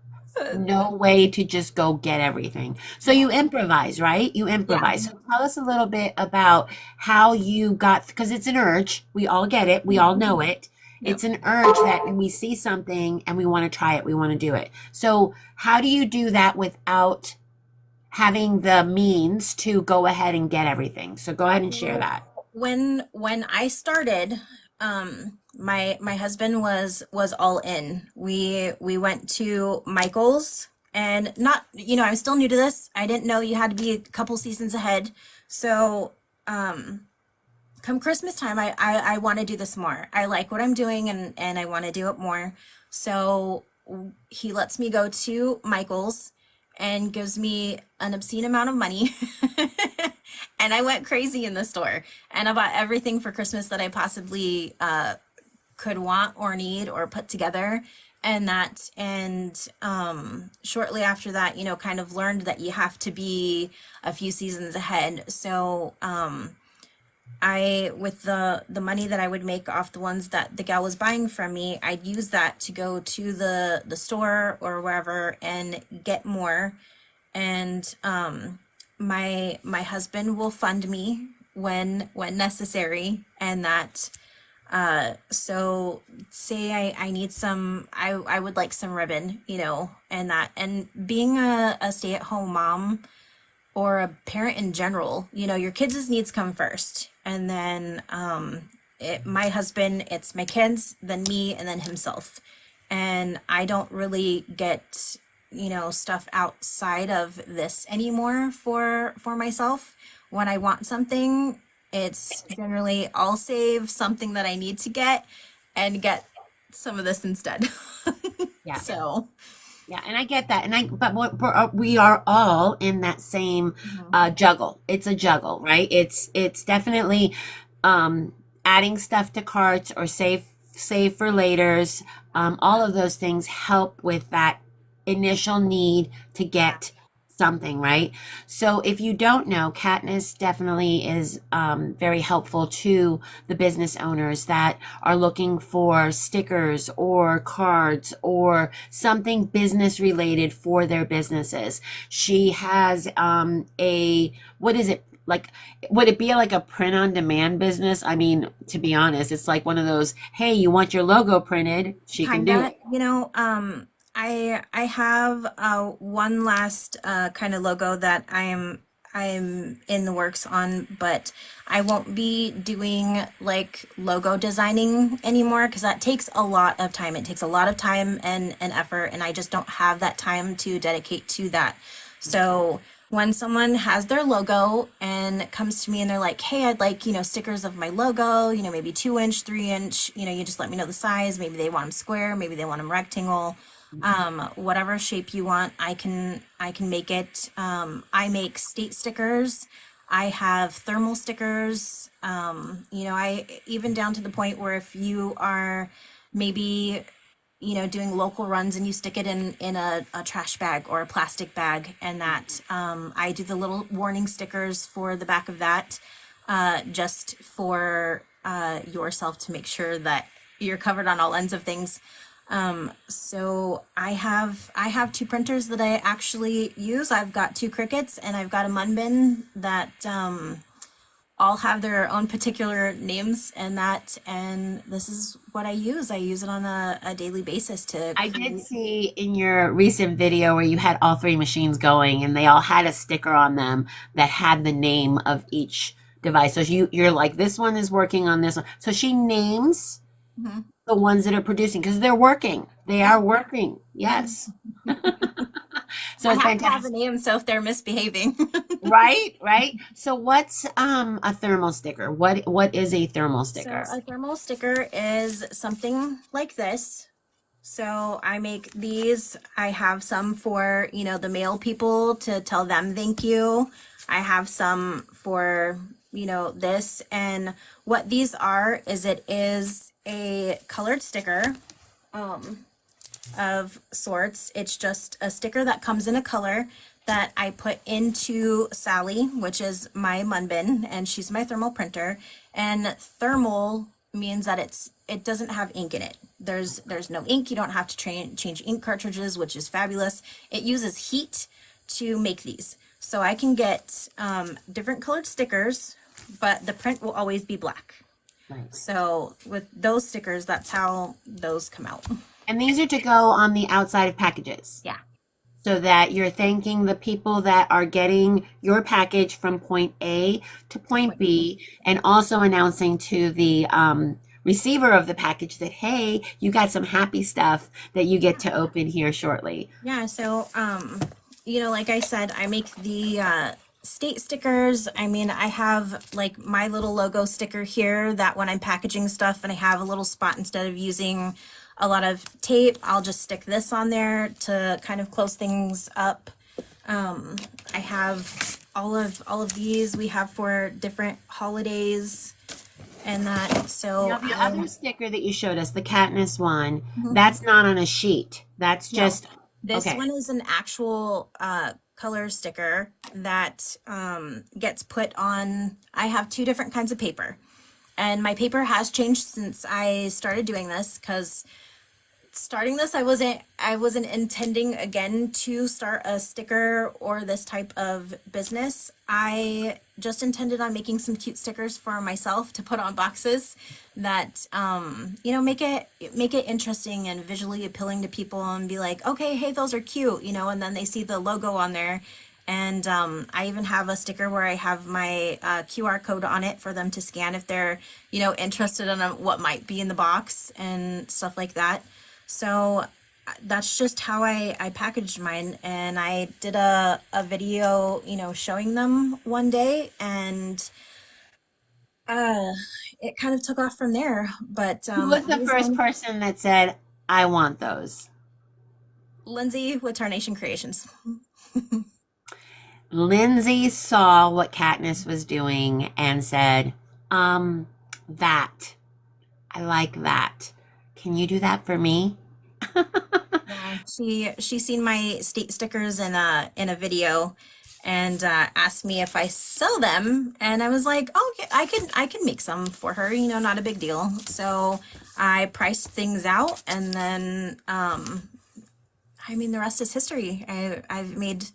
No way to just go get everything. So you improvise, right? You Yeah. improvise. So tell us a little bit about how you got, because it's an urge. We all get it. We all know it. Yep. It's an urge that when we see something and we want to try it, we want to do it. So how do you do that without having the means to go ahead and get everything? So go ahead and share So that. when I started, my husband was all in. We went to Michael's, and not, you know, I'm still new to this. I didn't know you had to be a couple seasons ahead. So come Christmas time, I want to do this more. I like what I'm doing, and I want to do it more. So he lets me go to Michael's and gives me an obscene amount of money. And I went crazy in the store, and I bought everything for Christmas that I possibly could want or need or put together. And shortly after that, you know, kind of learned that you have to be a few seasons ahead. So I, with the money that I would make off the ones that the gal was buying from me, I'd use that to go to the store or wherever and get more. And my husband will fund me when necessary, and that so say I need some, I would like some ribbon, you know, and that, and being a stay-at-home mom or a parent in general, you know, your kids' needs come first. And then my husband, it's my kids, then me, and then himself. And I don't really get, you know, stuff outside of this anymore for myself. When I want something, it's generally I'll save something that I need to get and get some of this instead. Yeah. So, Yeah, and I get that, and but we are all in that same mhm. juggle. It's a juggle, right? It's definitely adding stuff to carts or save for laters. All of those things help with that initial need to get something, right? So if you don't know, Katniss definitely is very helpful to the business owners that are looking for stickers or cards or something business related for their businesses. She has what is it? Like, would it be like a print on demand business? I mean, to be honest, it's like one of those, hey, you want your logo printed? She can do Kinda, it. I have one last kind of logo that I'm in the works on, but I won't be doing like logo designing anymore because that takes a lot of time. It takes a lot of time and effort, and I just don't have that time to dedicate to that. So when someone has their logo and comes to me and they're like, hey, I'd like, stickers of my logo, maybe 2 inch, 3 inch, you just let me know the size. Maybe they want them square, maybe they want them rectangle, whatever shape you want, I can make it. I make state stickers. I have thermal stickers. I even down to the point where if you are maybe doing local runs and you stick it in a trash bag or a plastic bag and that I do the little warning stickers for the back of that just for yourself to make sure that you're covered on all ends of things. So I have two printers that I actually use. I've got two Cricuts and I've got a Munbin that all have their own particular names and this is what I use. I use it on a daily basis to I did create. see in your recent video where you had all three machines going and they all had a sticker on them that had the name of each device. So you're like, this one is working on this one. So she names Mhm. the ones that are producing because they're working. They Yeah. are working. Yes. So I it's have to have a fantastic. name so if they're misbehaving. Right, right. So what's a thermal sticker? What is a thermal So sticker? a thermal sticker is something like this. So I make these. I have some for, the mail people to tell them thank you. I have some for, this. And what these are is it is a colored sticker of sorts. It's just a sticker that comes in a color that I put into Sally, which is my Munbin, and she's my thermal printer. And thermal means that it doesn't have ink in it. There's no ink. You don't have to change ink cartridges, which is fabulous. It uses heat to make these. So I can get different colored stickers, but the print will always be black. Right. So with those stickers, that's how those come out. And these are to go on the outside of packages Yeah. so that you're thanking the people that are getting your package from point A to point B and also announcing to the receiver of the package that, hey, you got some happy stuff that you get to open here shortly. Yeah, so like I said, I make the state stickers. I mean, I have like my little logo sticker here that when I'm packaging stuff and I have a little spot instead of using a lot of tape, I'll just stick this on there to kind of close things up. I have all of these we have for different holidays and that. So Now, the other sticker that you showed us, the Katniss one, Mhm. that's not on a sheet. That's No, just, this okay. one is an actual color sticker that gets put on. I have two different kinds of paper, and my paper has changed since I started doing this because starting this I wasn't intending again to start a sticker or this type of business. I just intended on making some cute stickers for myself to put on boxes that make it interesting and visually appealing to people and be like, okay, hey, those are cute, and then they see the logo on there. And I even have a sticker where I have my QR code on it for them to scan if they're interested in what might be in the box and stuff like that. So that's just how I packaged mine. And I did a video, showing them one day, and uh, it kind of took off from there. But Who was the these first ones, person that said, I want those? Lindsay with Tarnation Creations. Lindsay saw what Katniss was doing and said, that. I like that. Can you do that for me? Yeah, she seen my state stickers in a video and asked me if I sell them, and I was like, oh, okay, I can make some for her, not a big deal. So I priced things out, and then I mean the rest is history. I've made.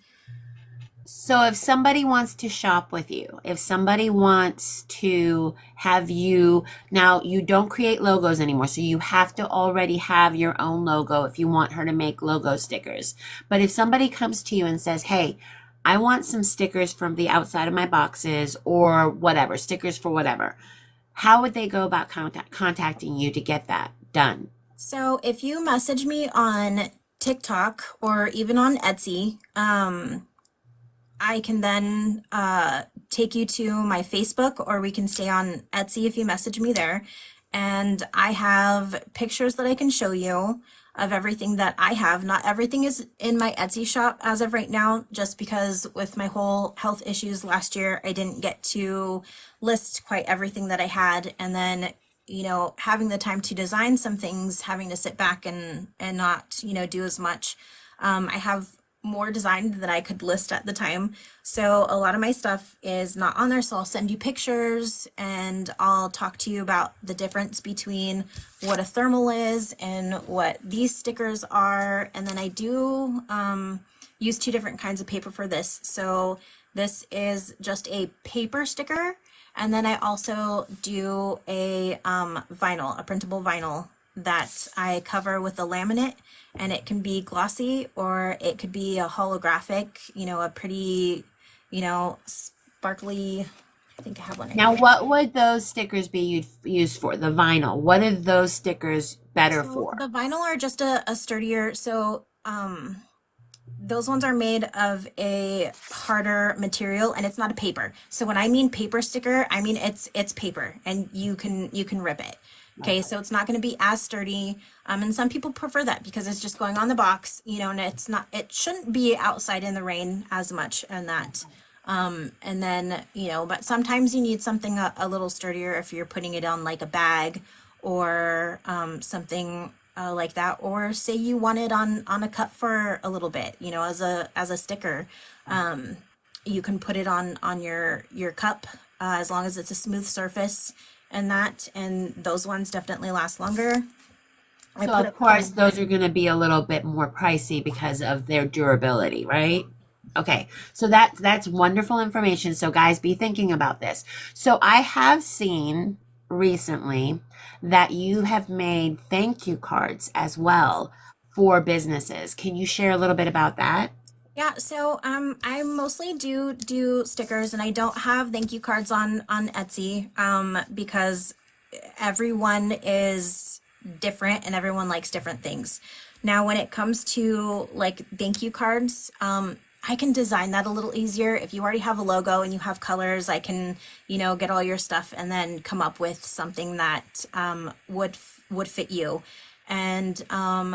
So if somebody wants to shop with you, if somebody wants to have you, now you don't create logos anymore, so you have to already have your own logo if you want her to make logo stickers. But if somebody comes to you and says, "Hey, I want some stickers from the outside of my boxes or whatever, stickers for whatever." How would they go about contacting you to get that done? So if you message me on TikTok or even on Etsy, I can then take you to my Facebook, or we can stay on Etsy if you message me there. And I have pictures that I can show you of everything that I have. Not everything is in my Etsy shop as of right now, just because with my whole health issues last year, I didn't get to list quite everything that I had. And then, having the time to design some things, having to sit back and not, do as much. I have more designed than I could list at the time. So a lot of my stuff is not on there. So I'll send you pictures and I'll talk to you about the difference between what a thermal is and what these stickers are. And then I do use two different kinds of paper for this. So this is just a paper sticker. And then I also do a vinyl, a printable vinyl that I cover with a laminate, and it can be glossy or it could be a holographic, a pretty, sparkly. I think I have one. Now, what would those stickers be used for? The vinyl. What are those stickers better So for? the vinyl are just a sturdier. So those ones are made of a harder material, and it's not a paper. So when I mean paper sticker, I mean it's paper, and you can rip it. Okay, so it's not going to be as sturdy. And some people prefer that because it's just going on the box, and it shouldn't be outside in the rain as much, and that. And then, but sometimes you need something a little sturdier if you're putting it on like a bag or something like that, or say you want it on a cup for a little bit, as a sticker. You can put it on your cup as long as it's a smooth surface, and those ones definitely last longer. I So, put a of course, couple. those are going to be a little bit more pricey because of their durability, right? Okay, so that's wonderful information. So, guys, be thinking about this. So, I have seen recently that you have made thank you cards as well for businesses. Can you share a little bit about that? Yeah, so I mostly do stickers, and I don't have thank you cards on Etsy because everyone is different and everyone likes different things. Now, when it comes to like thank you cards, I can design that a little easier. If you already have a logo and you have colors, I can, get all your stuff and then come up with something that would fit you. And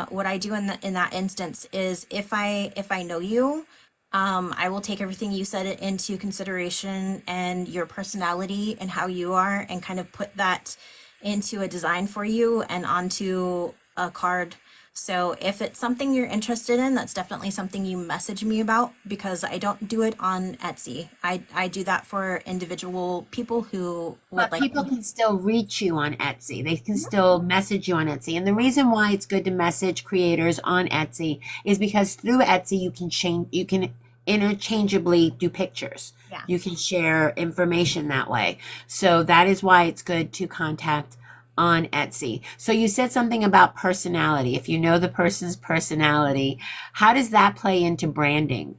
what I do in that instance is if I know you, I will take everything you said into consideration and your personality and how you are, and kind of put that into a design for you and onto a card. So if it's something you're interested in, that's definitely something you message me about, because I don't do it on Etsy. I do that for individual people who would But like. people can still reach you on Etsy. They can still message you on Etsy. And the reason why it's good to message creators on Etsy is because through Etsy you can interchangeably do pictures. Yeah. You can share information that way. So that is why it's good to contact on Etsy. So you said something about personality. If you know the person's personality, how does that play into branding?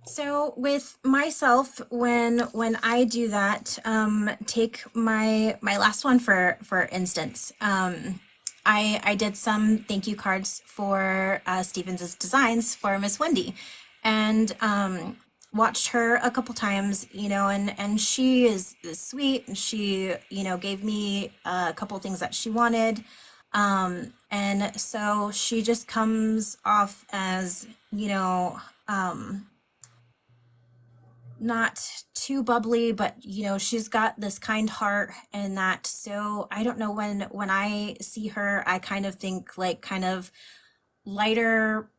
So with myself, when I do that, take my last one for instance. I did some thank you cards for Stevens's Designs for Miss Wendy, and watched her a couple times, and she is sweet, and she gave me a couple things that she wanted, and so she just comes off as, not too bubbly, but she's got this kind heart and that. So I don't know, when I see her, I kind of think like kind of lighter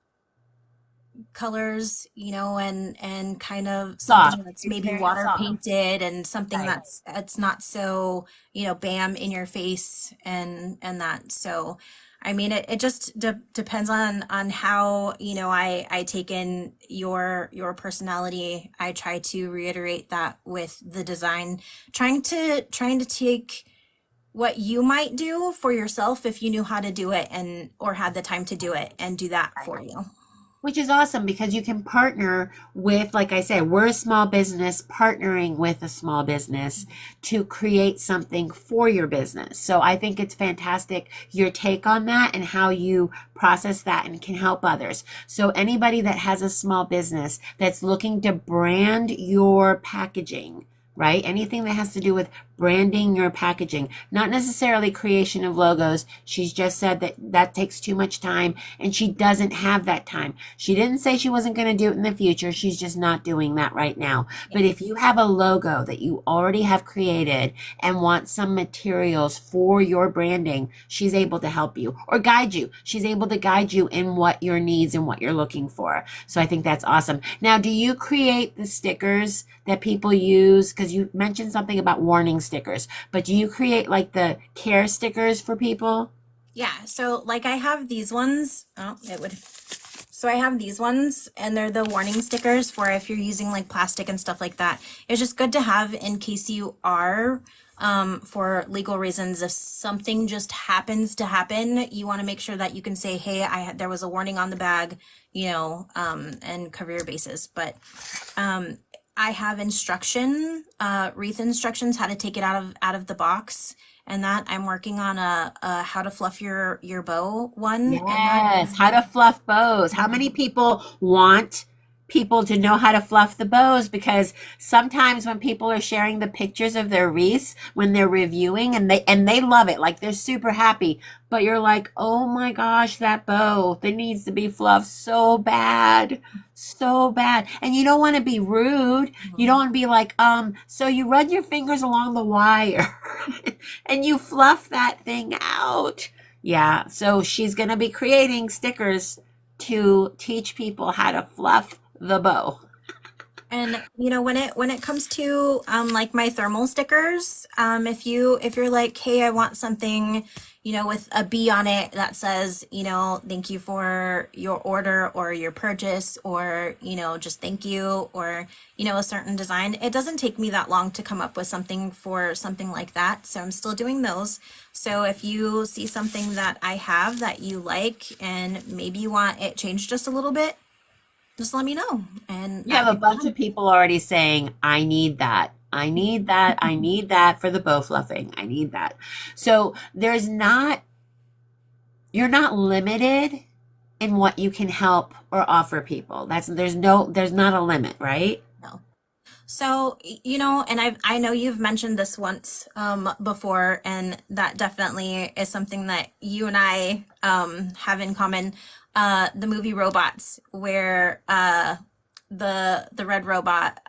colors, and kind of Soft. something that's It's maybe very water soft. painted and something Right. that's it's not so, bam in your face and that. So I mean, it just depends on how, I take in your personality. I try to reiterate that with the design, trying to take what you might do for yourself if you knew how to do it and or had the time to do it and do that for you. Which is awesome because you can partner with, like I said, we're a small business partnering with a small business to create something for your business. So I think it's fantastic your take on that and how you process that and can help others. So anybody that has a small business that's looking to brand your packaging, right? Anything that has to do with branding your packaging, not necessarily creation of logos. She's just said that that takes too much time and she doesn't have that time. She didn't say she wasn't going to do it in the future. She's just not doing that right now. But if you have a logo that you already have created and want some materials for your branding, she's able to help you or guide you. She's able to guide you in what your needs and what you're looking for. So I think that's awesome. Now, do you create the stickers that people use? Because you mentioned something about warning stickers, but do you create like the care stickers for people? Yeah, so like I have these ones. Oh, it would. So I have these ones, and they're the warning stickers for if you're using like plastic and stuff like that. It's just good to have in case you are, for legal reasons. If something just happens to happen, you want to make sure that you can say, "Hey, there was a warning on the bag," and cover your bases. But I have wreath instructions, how to take it out of the box, and that I'm working on a how to fluff your bow one, and that. Yes, how to fluff bows. How many people want people to know how to fluff the bows? Because sometimes when people are sharing the pictures of their wreaths, when they're reviewing and they love it, like they're super happy, but you're like, oh my gosh, that bow, that needs to be fluffed so bad. So bad. And you don't want to be rude. You don't want to be like, so you run your fingers along the wire and you fluff that thing out. Yeah, so she's going to be creating stickers to teach people how to fluff the bow. And when it comes to like my thermal stickers, if you're like, hey, I want something, with a B on it that says, thank you for your order or your purchase, or just thank you, or a certain design. It doesn't take me that long to come up with something for something like that. So I'm still doing those. So if you see something that I have that you like and maybe you want it changed just a little bit, just let me know, and You that have a can be bunch done. of people already saying, I need that. I need that. I need that for the bow fluffing. I need that. So you're not limited in what you can help or offer people. There's not a limit, right? No. So, and I know you've mentioned this once before, and that definitely is something that you and I have in common. The movie Robots, where the red robot,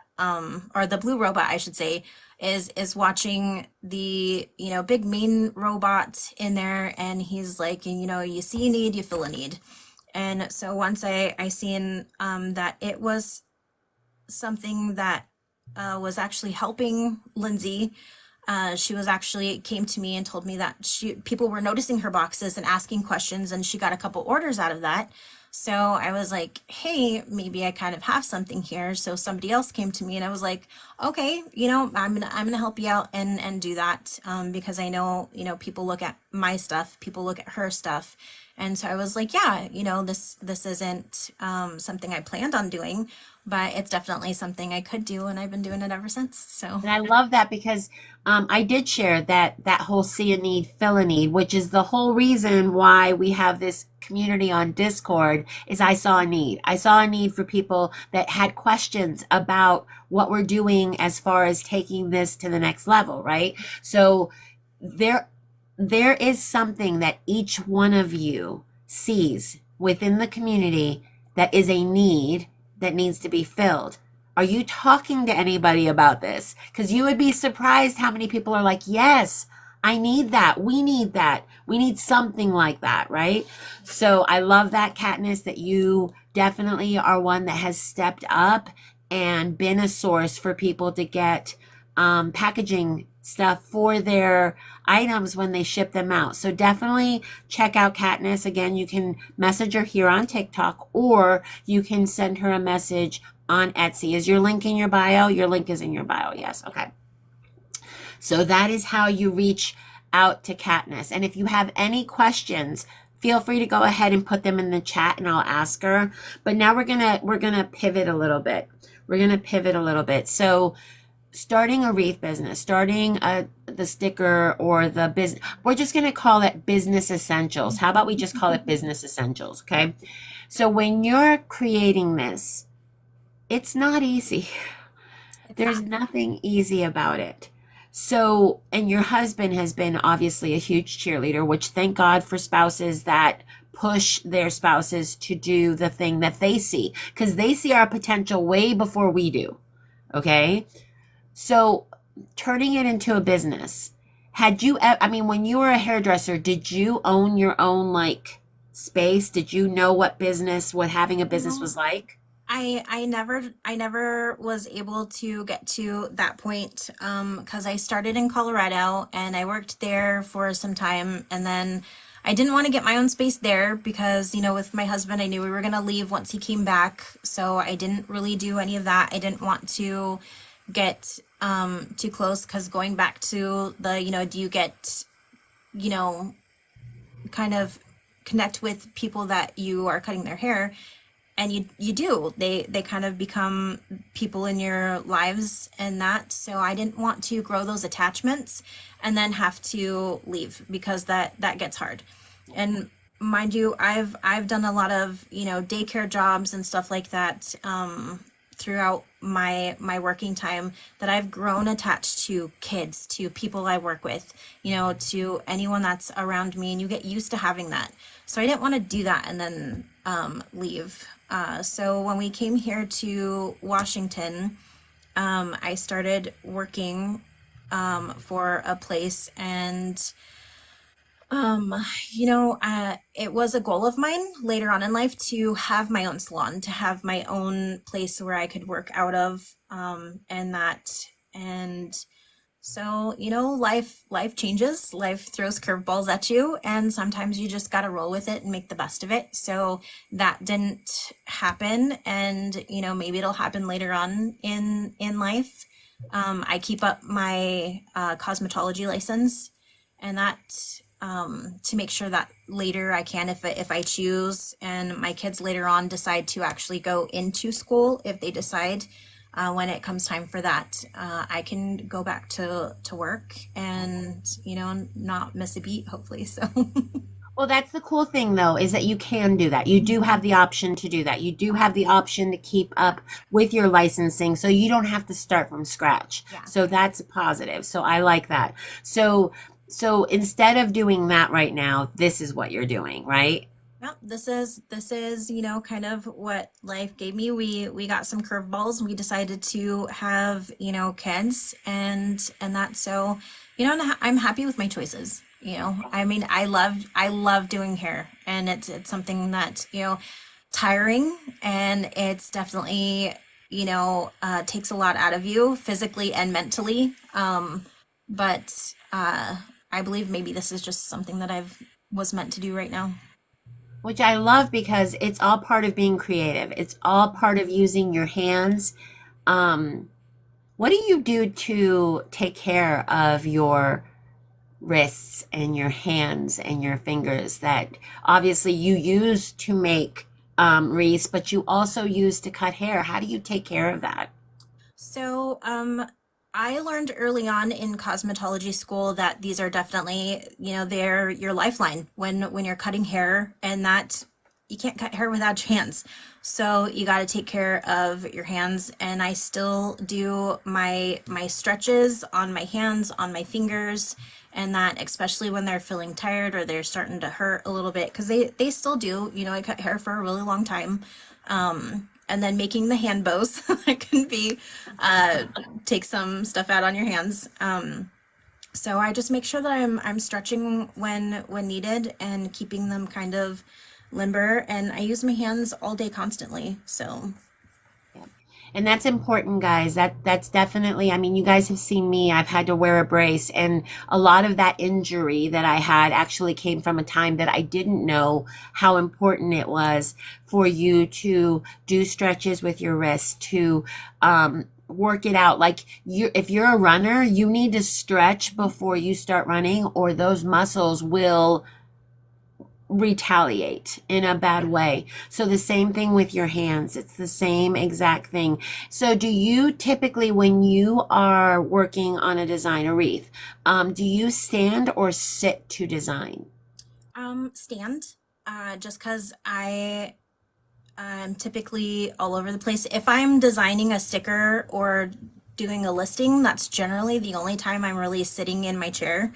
or the blue robot, I should say, is watching the big main robot in there, and he's like, you see a need, you fill a need. And so once I seen that it was something that was actually helping Lindsay. She was actually came to me and told me that people were noticing her boxes and asking questions, and she got a couple orders out of that. So I was like, hey, maybe I kind of have something here. So somebody else came to me, and I was like, okay, I'm gonna help you out and do that, because I know people look at my stuff, people look at her stuff, and so I was like, yeah, this isn't something I planned on doing, but it's definitely something I could do, and I've been doing it ever since. So And I love that because I did share that whole see a need, fill a need, which is the whole reason why we have this community on Discord. Is I saw a need. I saw a need for people that had questions about what we're doing as far as taking this to the next level, right? So there there is something that each one of you sees within the community that is a need that needs to be filled. Are you talking to anybody about this? Because you would be surprised how many people are like, yes, I need that. We need that. We need something like that, right? So I love that, Katniss, that you definitely are one that has stepped up and been a source for people to get packaging stuff for their items when they ship them out. So definitely check out Katniss. Again, you can message her here on TikTok, or you can send her a message on Etsy. Is your link in your bio? Your link is in your bio. Yes. Okay. So that is how you reach out to Katniss. And if you have any questions, feel free to go ahead and put them in the chat and I'll ask her. But now we're gonna pivot a little bit. We're gonna pivot a little bit. So starting a wreath business, starting the sticker or the business, we're just going to call it business essentials. How about we just call it business essentials? Okay. So when you're creating this, it's not easy. It's There's not. nothing easy about it. So, and your husband has been obviously a huge cheerleader, which thank God for spouses that push their spouses to do the thing that they see, because they see our potential way before we do. Okay. So turning it into a business, I mean, when you were a hairdresser, did you own your own like space? Did you know what having a business No. was like? I never was able to get to that point because I started in Colorado and I worked there for some time, and then I didn't want to get my own space there because, with my husband, I knew we were going to leave once he came back, so I didn't really do any of that. I didn't want to get too close because going back to do you get, you know, kind of connect with people that you are cutting their hair, and you do, they kind of become people in your lives, and that, so I didn't want to grow those attachments and then have to leave because that gets hard. And mind you, I've done a lot of daycare jobs and stuff like that throughout my working time, that I've grown attached to kids, to people I work with, to anyone that's around me, and you get used to having that. So I didn't want to do that and then leave. So when we came here to Washington, I started working for a place, and it was a goal of mine later on in life to have my own salon, to have my own place where I could work out of, and that, and so, life changes, life throws curveballs at you, and sometimes you just got to roll with it and make the best of it. So that didn't happen, and maybe it'll happen later on in life. I keep up my cosmetology license, and that to make sure that later I can, if I choose, and my kids later on decide to actually go into school, if they decide when it comes time for that, I can go back to work and not miss a beat, hopefully. So Well, that's the cool thing though, is that you can do that. You do have the option to do that. You do have the option to keep up with your licensing, so you don't have to start from scratch. yeah. So that's a positive. So I like that. So instead of doing that right now, this is what you're doing, right? Yep, this is kind of what life gave me. We got some curveballs. We decided to have kids, and that, so and I'm happy with my choices. I mean, I love doing hair, and it's something that tiring, and it's definitely takes a lot out of you physically and mentally. But I believe maybe this is just something that I've was meant to do right now. Which I love because it's all part of being creative. It's all part of using your hands. Um, what do you do to take care of your wrists and your hands and your fingers that obviously you use to make wreaths, but you also use to cut hair? How do you take care of that? So, I learned early on in cosmetology school that these are definitely, they're your lifeline when you're cutting hair, and that you can't cut hair without your hands. So you got to take care of your hands, and I still do my stretches on my hands, on my fingers, and that, especially when they're feeling tired or they're starting to hurt a little bit, because they still do. I cut hair for a really long time. and then making the hand bows. That can be, take some stuff out on your hands. So I just make sure that I'm stretching when needed and keeping them kind of limber. And I use my hands all day constantly. So And that's important, guys. That's definitely, I mean, you guys have seen me. I've had to wear a brace, and a lot of that injury that I had actually came from a time that I didn't know how important it was for you to do stretches with your wrist, to work it out. Like if you're a runner, you need to stretch before you start running, or those muscles will retaliate in a bad way. So the same thing with your hands. It's the same exact thing. So do you typically, when you are working on a design, a wreath, do you stand or sit to design? stand, just because I'm typically all over the place. If I'm designing a sticker or doing a listing, that's generally the only time I'm really sitting in my chair.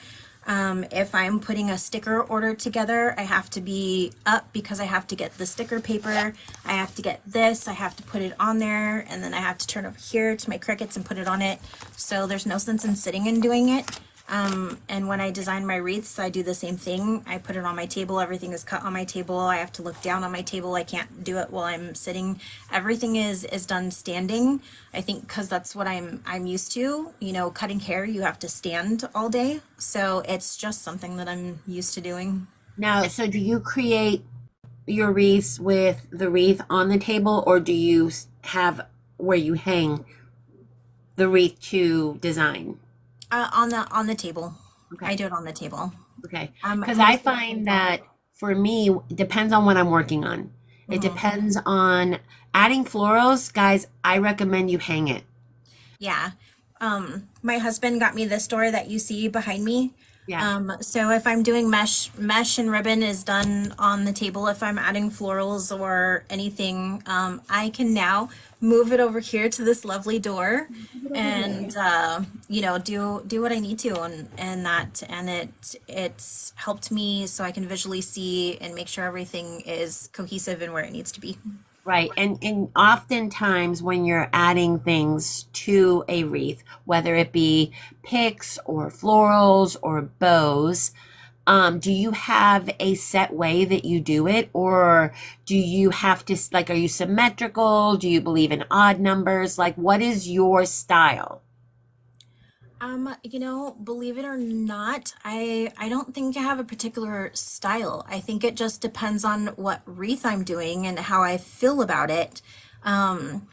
If I'm putting a sticker order together, I have to be up because I have to get the sticker paper. I have to get this, I have to put it on there, and then I have to turn over here to my Cricuts and put it on it. So there's no sense in sitting and doing it. And when I design my wreaths, I do the same thing. I put it on my table. Everything is cut on my table. I have to look down on my table. I can't do it while I'm sitting. Everything is done standing. I think because that's what I'm used to. You know, cutting hair, you have to stand all day. So it's just something that I'm used to doing. Now, so do you create your wreaths with the wreath on the table, or do you have where you hang the wreath to design? On the table. Okay. I do it on the table. Okay. Um, Because I most of find that for me, it depends on what I'm working on. It Mhm. depends on adding florals. Guys, I recommend you hang it. Yeah. My husband got me this door that you see behind me. Yeah. So if I'm doing mesh and ribbon is done on the table. If I'm adding florals or anything, I can now move it over here to this lovely door and you know, do what I need to, and it's helped me so I can visually see and make sure everything is cohesive and where it needs to be. Right. And oftentimes when you're adding things to a wreath, whether it be picks or florals or bows, do you have a set way that you do it, or do you have to, like, are you symmetrical? Do you believe in odd numbers? Like, what is your style? You know, believe it or not, I don't think I have a particular style. I think it just depends on what wreath I'm doing and how I feel about it. Um,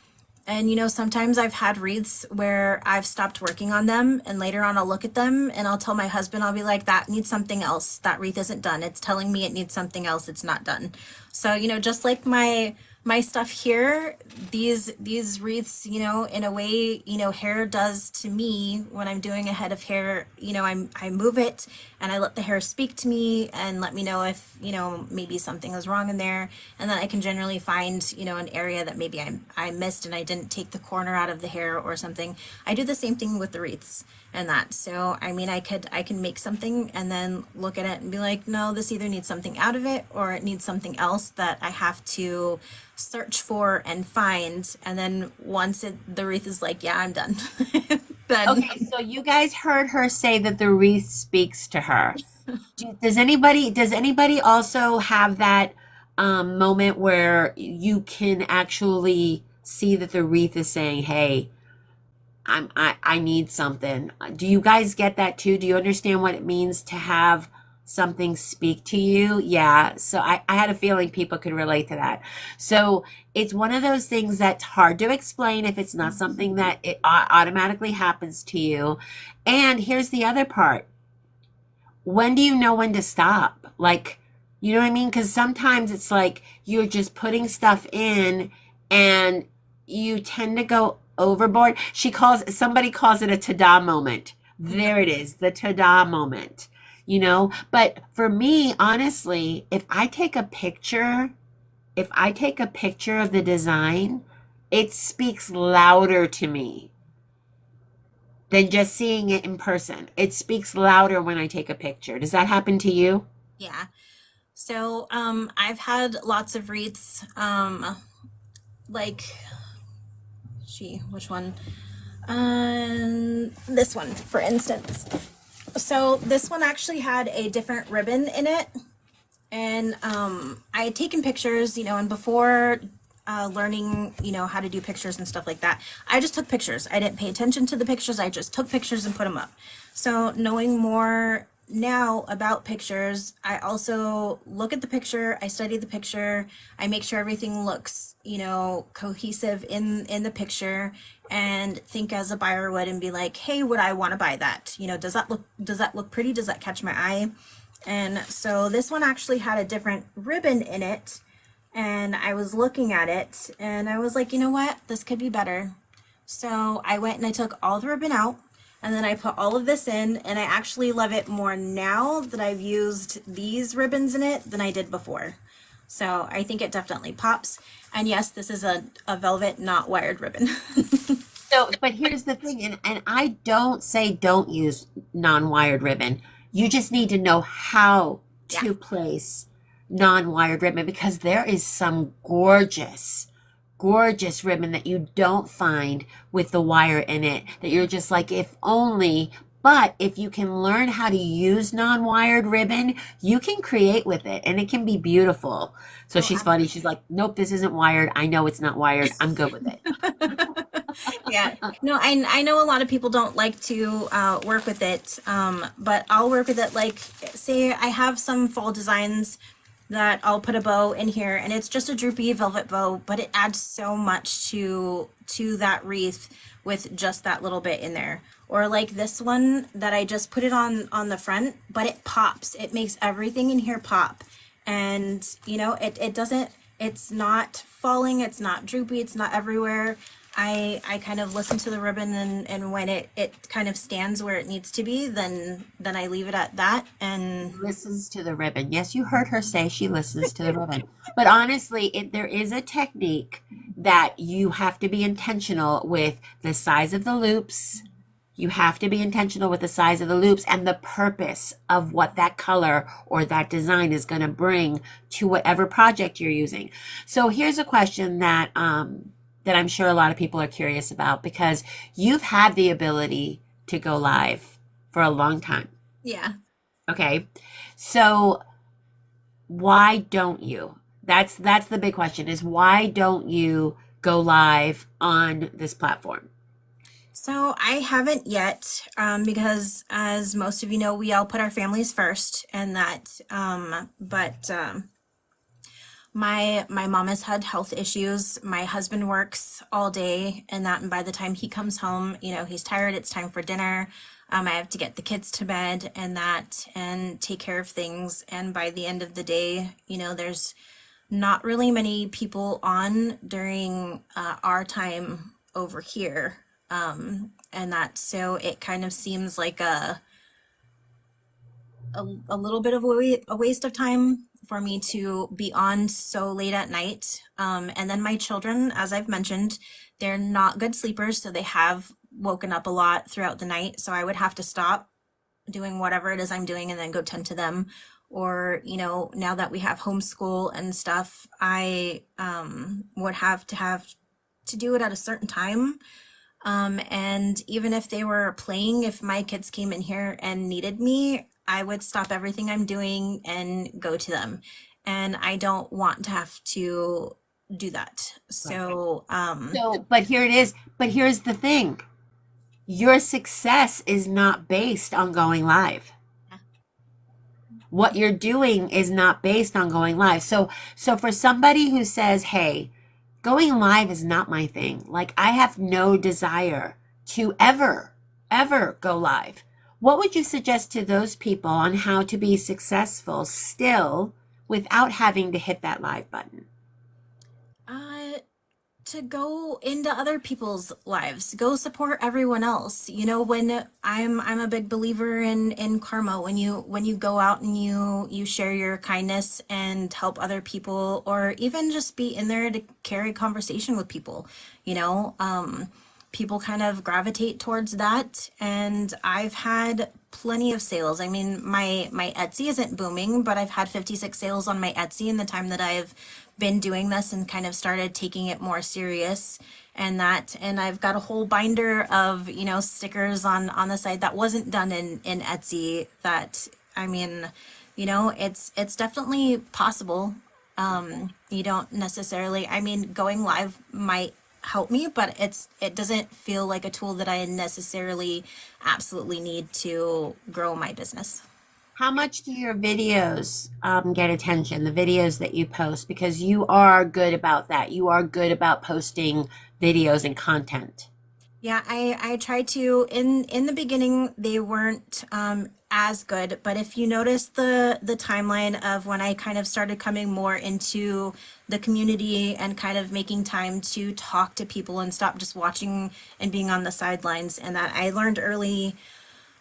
and you know, sometimes I've had wreaths where I've stopped working on them and later on I'll look at them and I'll tell my husband, I'll be like, that needs something else. That wreath isn't done. It's telling me it needs something else. It's not done. So, you know, just like my stuff here, these wreaths, you know, in a way, you know, hair does to me when I'm doing a head of hair, you know, I move it and I let the hair speak to me and let me know if, you know, maybe something is wrong in there. And then I can generally find, you know, an area that maybe I missed and I didn't take the corner out of the hair or something. I do the same thing with the wreaths and that. So, I mean, I can make something and then look at it and be like, no, this either needs something out of it or it needs something else that I have to search for and find. And then once the wreath is like, yeah, I'm done. Then Okay, so you guys heard her say that the wreath speaks to her. Does anybody also have that moment where you can actually see that the wreath is saying, "Hey, I need something." Do you guys get that too? Do you understand what it means to have something speak to you? Yeah. So I had a feeling people could relate to that. So it's one of those things that's hard to explain if it's not something that it automatically happens to you. And here's the other part. When do you know when to stop? Like, you know what I mean? Because sometimes it's like you're just putting stuff in and you tend to go overboard. Somebody calls it a ta-da moment. There it is, the ta-da moment, you know? But for me, honestly, if I take a picture of the design, it speaks louder to me than just seeing it in person. It speaks louder when I take a picture. Does that happen to you? yeah. So I've had lots of wreaths like, which one? This one, for instance. So this one actually had a different ribbon in it. And I had taken pictures, and before learning, how to do pictures and stuff like that, I just took pictures. I didn't pay attention to the pictures. I just took pictures and put them up. So knowing more now about pictures, I also look at the picture, I study the picture, I make sure everything looks, cohesive in the picture, and think as a buyer would and be like, hey, would I want to buy that? Does that look pretty? Does that catch my eye? And so this one actually had a different ribbon in it, and I was looking at it and I was like, you know what, this could be better. So I went and I took all the ribbon out, and then I put all of this in, and I actually love it more now that I've used these ribbons in it than I did before. So I think it definitely pops. And yes, this is a velvet, not wired ribbon. So, but here's the thing, and I don't say don't use non-wired ribbon. You just need to know how to Yeah. place non-wired ribbon, because there is some gorgeous, gorgeous ribbon that you don't find with the wire in it, that you're just like, if only. But if you can learn how to use non-wired ribbon, you can create with it, and it can be beautiful. So Oh, she's funny. She's like, nope, this isn't wired. I know it's not wired. I'm good with it. yeah. No, I know a lot of people don't like to work with it, but I'll work with it. Like, say I have some fall designs that I'll put a bow in here, and it's just a droopy velvet bow, but it adds so much to that wreath with just that little bit in there. Or like this one that I just put it on the front, but it pops. It makes everything in here pop. And it doesn't, it's not falling, it's not droopy, it's not everywhere. I kind of listen to the ribbon, and when it kind of stands where it needs to be, then I leave it at that. And Listens to the ribbon. Yes, you heard her say she listens to the ribbon. But honestly, there is a technique that you have to be intentional with the size of the loops. You have to be intentional with the size of the loops and the purpose of what that color or that design is going to bring to whatever project you're using. So here's a question that that I'm sure a lot of people are curious about, because you've had the ability to go live for a long time. yeah. Okay. So why don't you? That's the big question, is why don't you go live on this platform? So I haven't yet, because as most of you know, we all put our families first, and that, but my mom has had health issues. My husband works all day, and that, and by the time he comes home, he's tired. It's time for dinner. I have to get the kids to bed and that, and take care of things. And by the end of the day, there's not really many people on during our time over here. And that, so it kind of seems like a little bit of a waste of time for me to be on so late at night. And then my children, as I've mentioned, they're not good sleepers, so they have woken up a lot throughout the night. So I would have to stop doing whatever it is I'm doing and then go tend to them. Or, now that we have homeschool and stuff, I would have to do it at a certain time. And even if they were playing, if my kids came in here and needed me, I would stop everything I'm doing and go to them. And I don't want to have to do that. So, But here it is. But here's the thing. Your success is not based on going live. What you're doing is not based on going live. So for somebody who says, hey, going live is not my thing, like I have no desire to ever go live, what would you suggest to those people on how to be successful still without having to hit that live button? to go into other people's lives, go support everyone else. When I'm a big believer in karma. When you go out and you share your kindness and help other people, or even just be in there to carry conversation with people, people kind of gravitate towards that, and I've had plenty of sales. I mean, my Etsy isn't booming, but I've had 56 sales on my Etsy in the time that I've been doing this and kind of started taking it more serious. And I've got a whole binder of, stickers on the site that wasn't done in Etsy. That, I mean, it's definitely possible. You don't necessarily, I mean, going live might help me, but it doesn't feel like a tool that I necessarily absolutely need to grow my business. How much do your videos get attention, the videos that you post? Because you are good about that. You are good about posting videos and content. Yeah, I tried to in the beginning they weren't as good, but if you notice the timeline of when I kind of started coming more into the community and kind of making time to talk to people and stop just watching and being on the sidelines, and that I learned early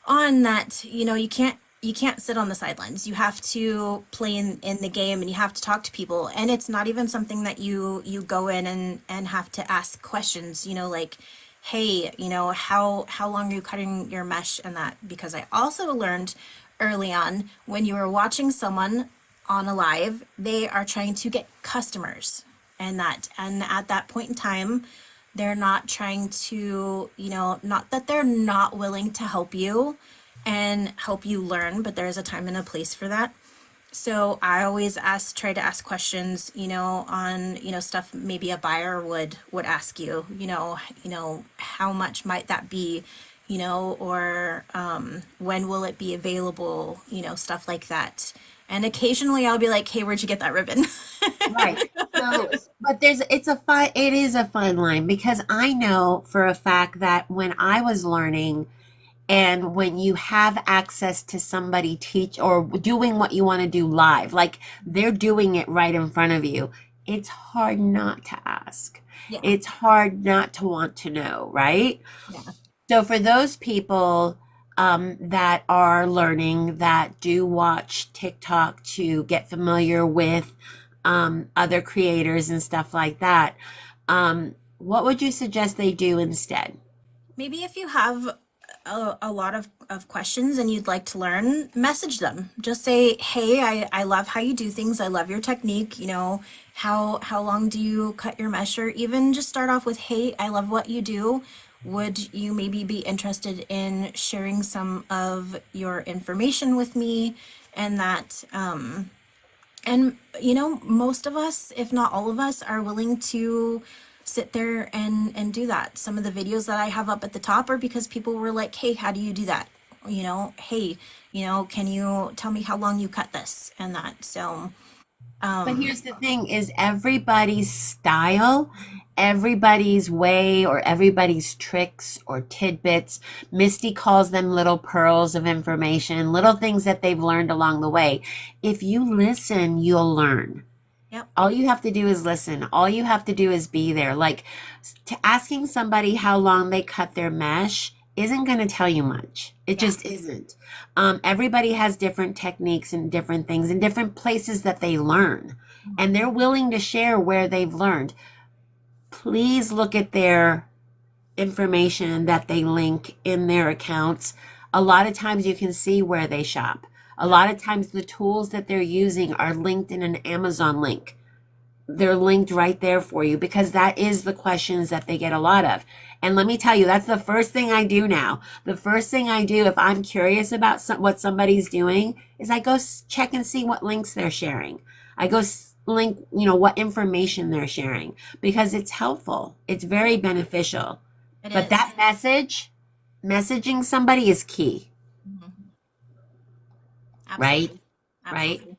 on that you can't sit on the sidelines. You have to play in the game, and you have to talk to people, and it's not even something that you go in and have to ask questions, like, hey, how long are you cutting your mesh, and that, because I also learned early on, when you are watching someone on a live, they are trying to get customers, and at that point in time, they're not trying to, not that they're not willing to help you and help you learn, but there's a time and a place for that. So I always try to ask questions, on, stuff maybe a buyer would ask you, how much might that be, or when will it be available, stuff like that. And occasionally I'll be like, hey, where'd you get that ribbon? Right. So, but it is a fine line, because I know for a fact that when I was learning, and when you have access to somebody teach or doing what you want to do live, like they're doing it right in front of you, it's hard not to ask. Yeah. It's hard not to want to know, right? Yeah. So for those people that are learning, that do watch TikTok to get familiar with other creators and stuff like that, what would you suggest they do instead? Maybe if you have a lot of questions and you'd like to learn, message them. Just say, hey, I love how you do things. I love your technique. How long do you cut your mesh? Or even just start off with, hey, I love what you do. Would you maybe be interested in sharing some of your information with me? And that, and most of us, if not all of us, are willing to sit there and do that. Some of the videos that I have up at the top are because people were like, hey, how do you do that? Hey, can you tell me how long you cut this and that? So, But here's the thing is everybody's style, everybody's way, or everybody's tricks or tidbits. Misty calls them little pearls of information, little things that they've learned along the way. If you listen, you'll learn. yep. All you have to do is listen. All you have to do is be there. Like asking somebody how long they cut their mesh isn't going to tell you much. It Yeah. just isn't. Everybody has different techniques and different things and different places that they learn. And they're willing to share where they've learned. Please look at their information that they link in their accounts. A lot of times you can see where they shop. A lot of times the tools that they're using are linked in an Amazon link. They're linked right there for you, because that is the questions that they get a lot of. And let me tell you, that's the first thing I do now. The first thing I do if I'm curious about what somebody's doing is I go check and see what links they're sharing. I go link, what information they're sharing, because it's helpful. It's very beneficial. It But is. that messaging somebody is key, right? Absolutely. Right? Absolutely.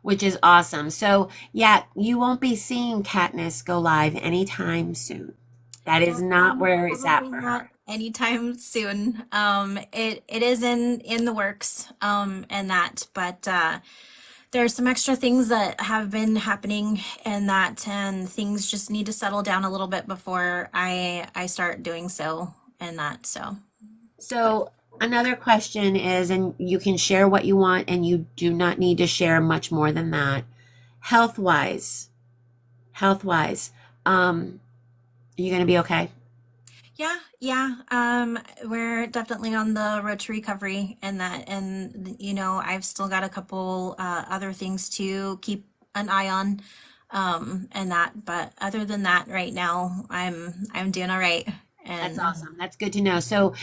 Which is awesome. So, yeah, you won't be seeing Kattnyss go live anytime soon. That is not where it's at Probably for not her. anytime soon. It is in the works, and that, but there's some extra things that have been happening, and things just need to settle down a little bit before I start doing so, and that, so. So, another question is, and you can share what you want, and you do not need to share much more than that. Health wise, are you going to be okay? We're definitely on the road to recovery and that, and you know, I've still got a couple other things to keep an eye on, and that, but other than that, right now, I'm doing all right. That's And awesome. That's good to know. So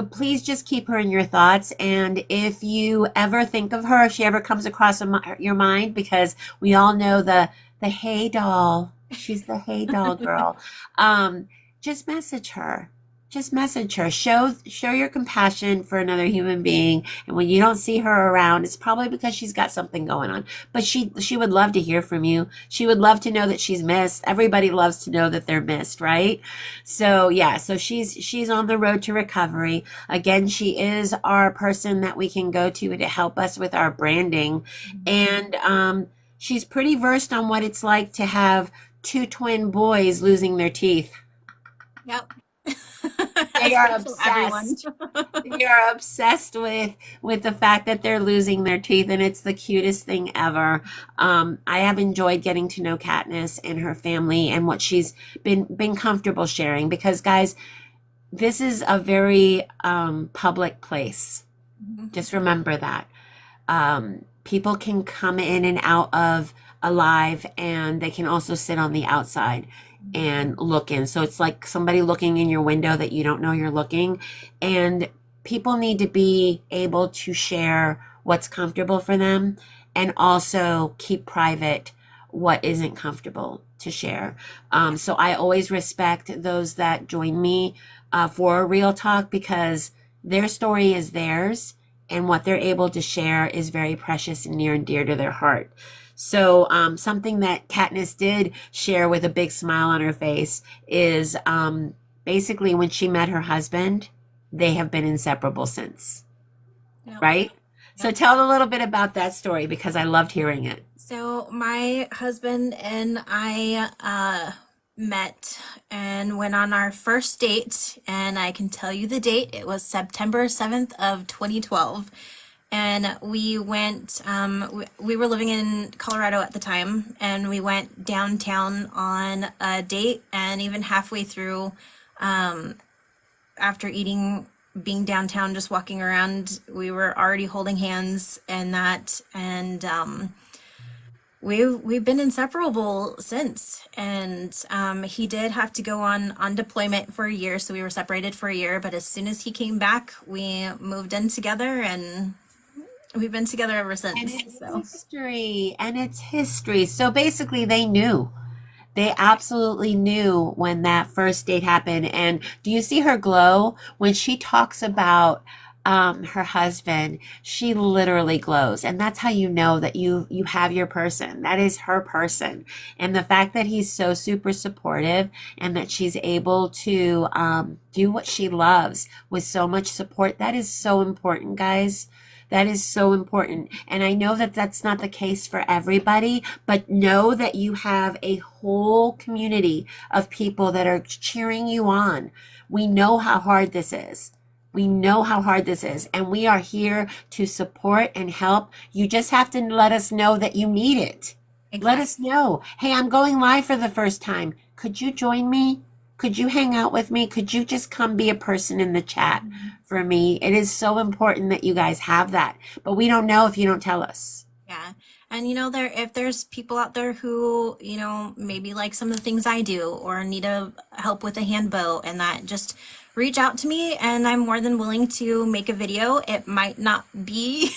please just keep her in your thoughts. And if you ever think of her, if she ever comes across your mind, because we all know the hey doll, she's the hey doll girl. Um, just message her. Just message her. Show your compassion for another human being. And when you don't see her around, it's probably because she's got something going on. But she would love to hear from you. She would love to know that she's missed. Everybody loves to know that they're missed, right? So yeah, so she's on the road to recovery. Again, she is our person that we can go to help us with our branding. And she's pretty versed on what it's like to have two twin boys losing their teeth. yep. They are Essential everyone. obsessed. They are obsessed with the fact that they're losing their teeth, and it's the cutest thing ever. I have enjoyed getting to know Katniss and her family and what she's been comfortable sharing because, guys, this is a very public place. Just remember that. People can come in and out of alive, and they can also sit on the outside and look in. So it's like somebody looking in your window that you don't know you're looking. And people need to be able to share what's comfortable for them and also keep private what isn't comfortable to share. So I always respect those that join me for a real talk because their story is theirs and what they're able to share is very precious and near and dear to their heart. So something that Katniss did share with a big smile on her face is basically when she met her husband, they have been inseparable since, Yep. right? So Yep. tell a little bit about that story because I loved hearing it. So my husband and I met and went on our first date, and I can tell you the date. It was September 7th of 2012. And we went, we were living in Colorado at the time, and we went downtown on a date, and even halfway through, after eating, being downtown, just walking around, we were already holding hands and that, and we've been inseparable since. And he did have to go on deployment for a year, so we were separated for a year. But as soon as he came back, we moved in together, and we've been together ever And since. it's So history, and it's history. So basically, they knew. They absolutely knew when that first date happened. And do you see her glow when she talks about her husband? She literally glows, and that's how you know that you have your person. That is her person. And the fact that he's so super supportive and that she's able to do what she loves with so much support, that is so important, guys. That is so important. And I know that that's not the case for everybody, but know that you have a whole community of people that are cheering you on. We know how hard this is. We know how hard this is, and we are here to support and help. You just have to let us know that you need it. Let us exactly. know. Hey, I'm going live for the first time. Could you join me? Could you hang out with me? Could you just come be a person in the chat for me? It is so important that you guys have that, but we don't know if you don't tell us. Yeah. And you know, there if there's people out there who, you know, maybe like some of the things I do or need a help with a hand bow and that, just reach out to me and I'm more than willing to make a video. It might not be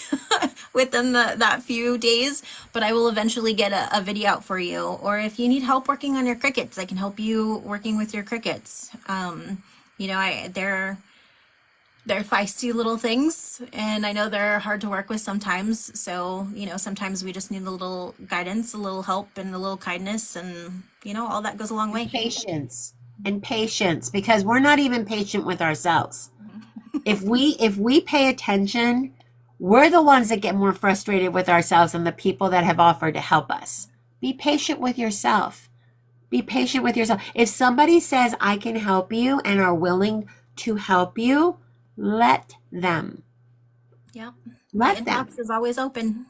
within that few days, but I will eventually get a video out for you. Or if you need help working on your crickets, I can help you working with your crickets. You know, they're feisty little things, and I know they're hard to work with sometimes. So, you know, sometimes we just need a little guidance, a little help, and a little kindness, and you know, all that goes a long way. Patience and patience because we're not even patient with ourselves. If we pay attention, we're the ones that get more frustrated with ourselves than the people that have offered to help us. Be patient with yourself. Be patient with yourself. If somebody says, I can help you and are willing to help you, let them. Yep. My Let them. inbox is always open.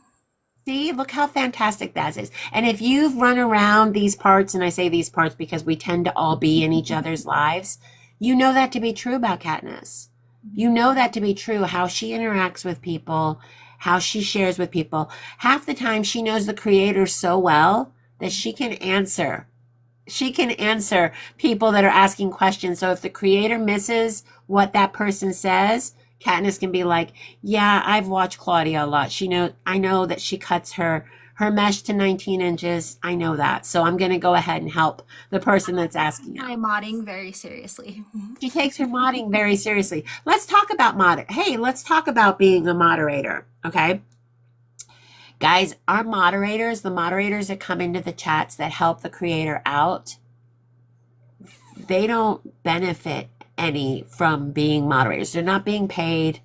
See, look how fantastic that is. And if you've run around these parts, and I say these parts because we tend to all be in each other's lives, You know that to be true about Katniss. You know that to be true, how she interacts with people, how she shares with people. Half the time she knows the creator so well that she can answer people that are asking questions. So if the creator misses what that person says, Katniss can be like, "Yeah, I've watched Claudia a lot. I know that she cuts her mesh to 19 inches. I know that. So I'm going to go ahead and help the person that's asking out." My modding very seriously. She takes her modding very seriously. Let's talk about Hey, let's talk about being a moderator, okay? Guys, our moderators, the moderators that come into the chats that help the creator out, they don't benefit any from being moderators. They're not being paid.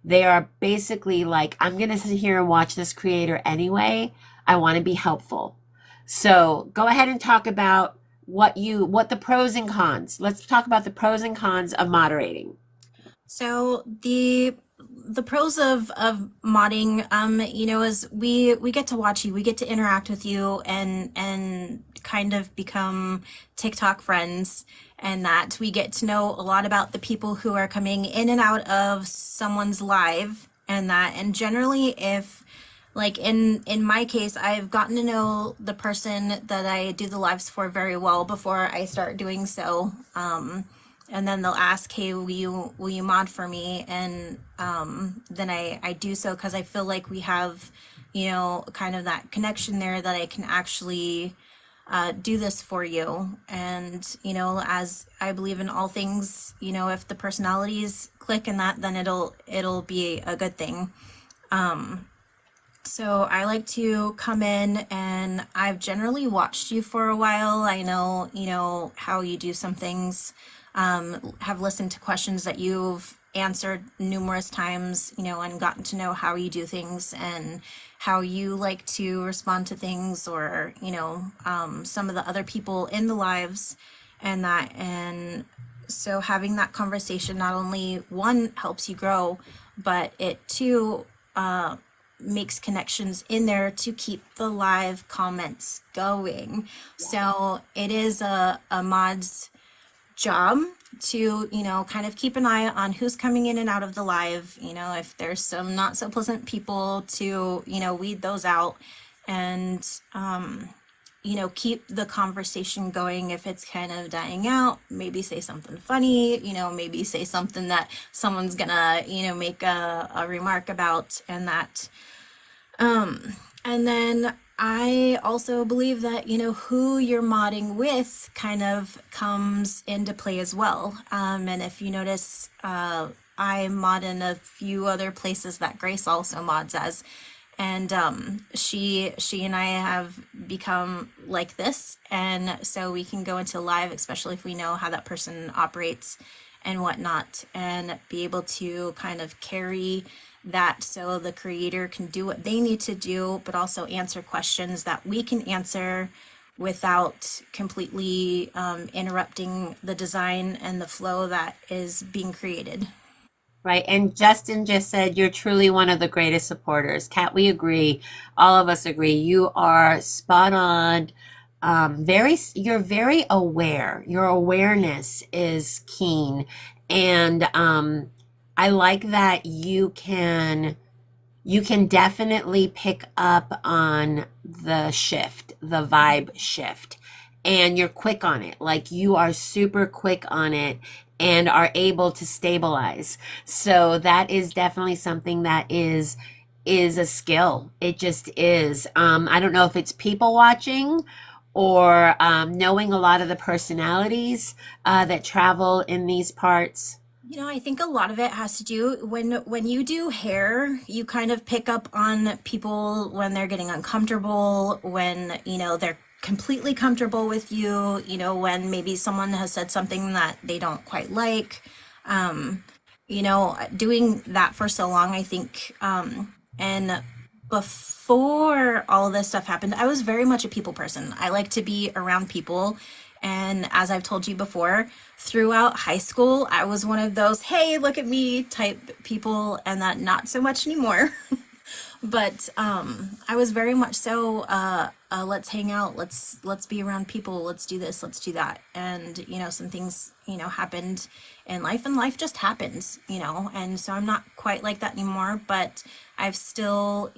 They are basically like, I'm going to sit here and watch this creator anyway. I want to be helpful. So go ahead and talk about what the pros and cons. Let's talk about the pros and cons of moderating. So the pros of modding, is we get to watch you, we get to interact with you, and kind of become TikTok friends, and that we get to know a lot about the people who are coming in and out of someone's live, and generally, if like in my case, I've gotten to know the person that I do the lives for very well before I start doing so. And then they'll ask, "Hey, will you mod for me?" And then I do so because I feel like we have, kind of that connection there that I can actually do this for you. And as I believe in all things, if the personalities click in that, then it'll be a good thing. So I like to come in, and I've generally watched you for a while. I know, how you do some things, have listened to questions that you've answered numerous times, and gotten to know how you do things and how you like to respond to things, or, some of the other people in the lives and that. And so having that conversation not only one helps you grow, but it too, makes connections in there to keep the live comments going. So it is a mod's job to, kind of keep an eye on who's coming in and out of the live. If there's some not so pleasant people, to, weed those out, and keep the conversation going. If it's kind of dying out, maybe say something funny, maybe say something that someone's gonna, make a remark about, and that. And then I also believe that, who you're modding with kind of comes into play as well. And if you notice, I mod in a few other places that Grace also mods as. And she and I have become like this. And so we can go into live, especially if we know how that person operates and whatnot, and be able to kind of carry that so the creator can do what they need to do, but also answer questions that we can answer without completely interrupting the design and the flow that is being created. Right. And Justin just said, "You're truly one of the greatest supporters." Kat, we agree. All of us agree. You are spot on. You're very aware. Your awareness is keen. And I like that you can definitely pick up on the shift, the vibe shift, and you're quick on it. Like, you are super quick on it and are able to stabilize. So that is definitely something that is a skill. It just is. I don't know if it's people watching or knowing a lot of the personalities that travel in these parts. I think a lot of it has to do when you do hair, you kind of pick up on people when they're getting uncomfortable, when, they're completely comfortable with you, when maybe someone has said something that they don't quite like. Doing that for so long, I think, and before all this stuff happened, I was very much a people person. I like to be around people. And as I've told you before, throughout high school, I was one of those, "Hey, look at me" type people, and that not so much anymore. But I was very much so let's hang out, let's be around people, let's do this, let's do that. And some things happened in life, and life just happens, and so I'm not quite like that anymore. But I've still,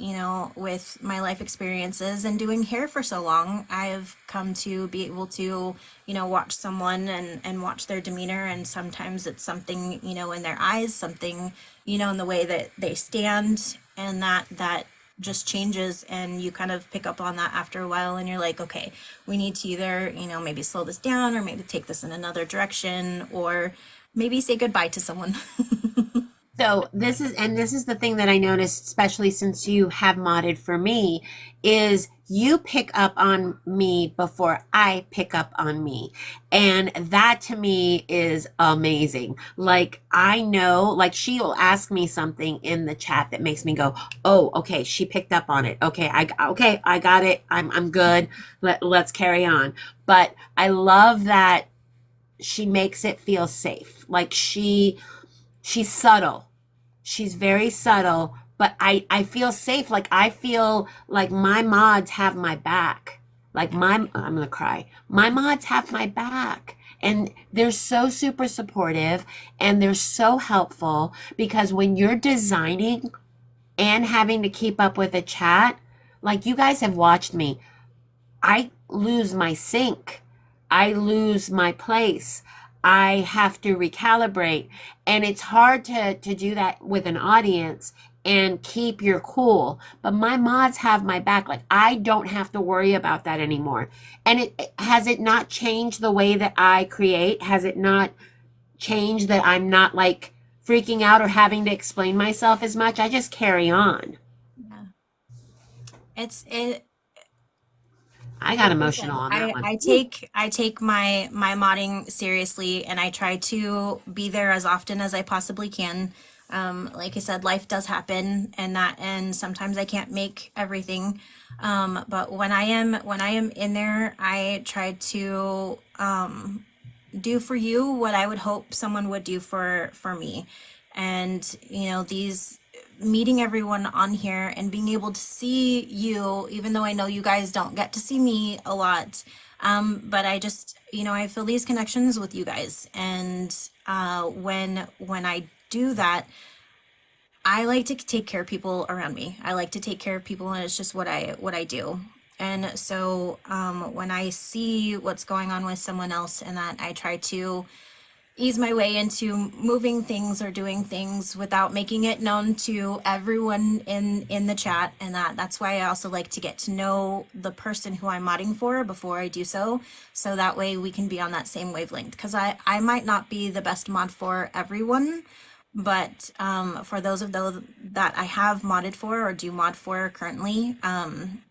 with my life experiences and doing hair for so long, I've come to be able to watch someone and watch their demeanor. And sometimes it's something in their eyes, something in the way that they stand, and that just changes, and you kind of pick up on that after a while, and you're like, okay, we need to either maybe slow this down, or maybe take this in another direction, or maybe say goodbye to someone. So this is the thing that I noticed, especially since you have modded for me, is you pick up on me before I pick up on me. And that to me is amazing. Like I know, like she will ask me something in the chat that makes me go, "Oh, okay, she picked up on it. Okay, I got it. I'm good. Let's carry on." But I love that she makes it feel safe. Like she's subtle. She's very subtle, but I feel safe. Like I feel like my mods have my back. Like I'm gonna cry. My mods have my back. And they're so super supportive, and they're so helpful, because when you're designing and having to keep up with a chat, like you guys have watched me, I lose my sync. I lose my place. I have to recalibrate. And it's hard to do that with an audience and keep your cool. But my mods have my back. Like I don't have to worry about that anymore. And has it not changed the way that I create? Has it not changed that I'm not like freaking out or having to explain myself as much? I just carry on. Yeah. It I got like I said, emotional on that one. I take my modding seriously, and I try to be there as often as I possibly can. Like I said, life does happen, and sometimes I can't make everything. But when I am in there, I try to do for you what I would hope someone would do for me. And these meeting everyone on here and being able to see you, even though I know you guys don't get to see me a lot, but I just I feel these connections with you guys. And when I do that, I like to take care of people around me. I like to take care of people, and it's just what I do. And so when I see what's going on with someone else, and that I try to ease my way into moving things or doing things without making it known to everyone in the chat. And that's why I also like to get to know the person who I'm modding for before I do so, so that way we can be on that same wavelength. Because I might not be the best mod for everyone, but for those that I have modded for or do mod for currently,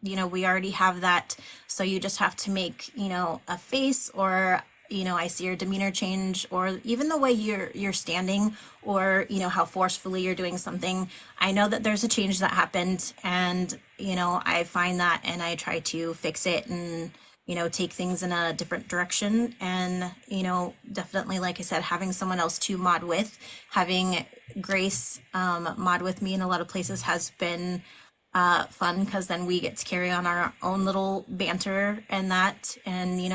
we already have that. So you just have to make a face, or I see your demeanor change, or even the way you're standing, or how forcefully you're doing something. I know that there's a change that happened, and I find that, and I try to fix it, and take things in a different direction. And definitely, like I said, having someone else to mod with, having Grace mod with me in a lot of places has been fun, because then we get to carry on our own little banter and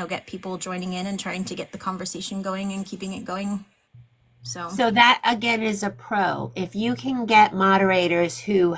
get people joining in and trying to get the conversation going and keeping it going. So that again is a pro. If you can get moderators who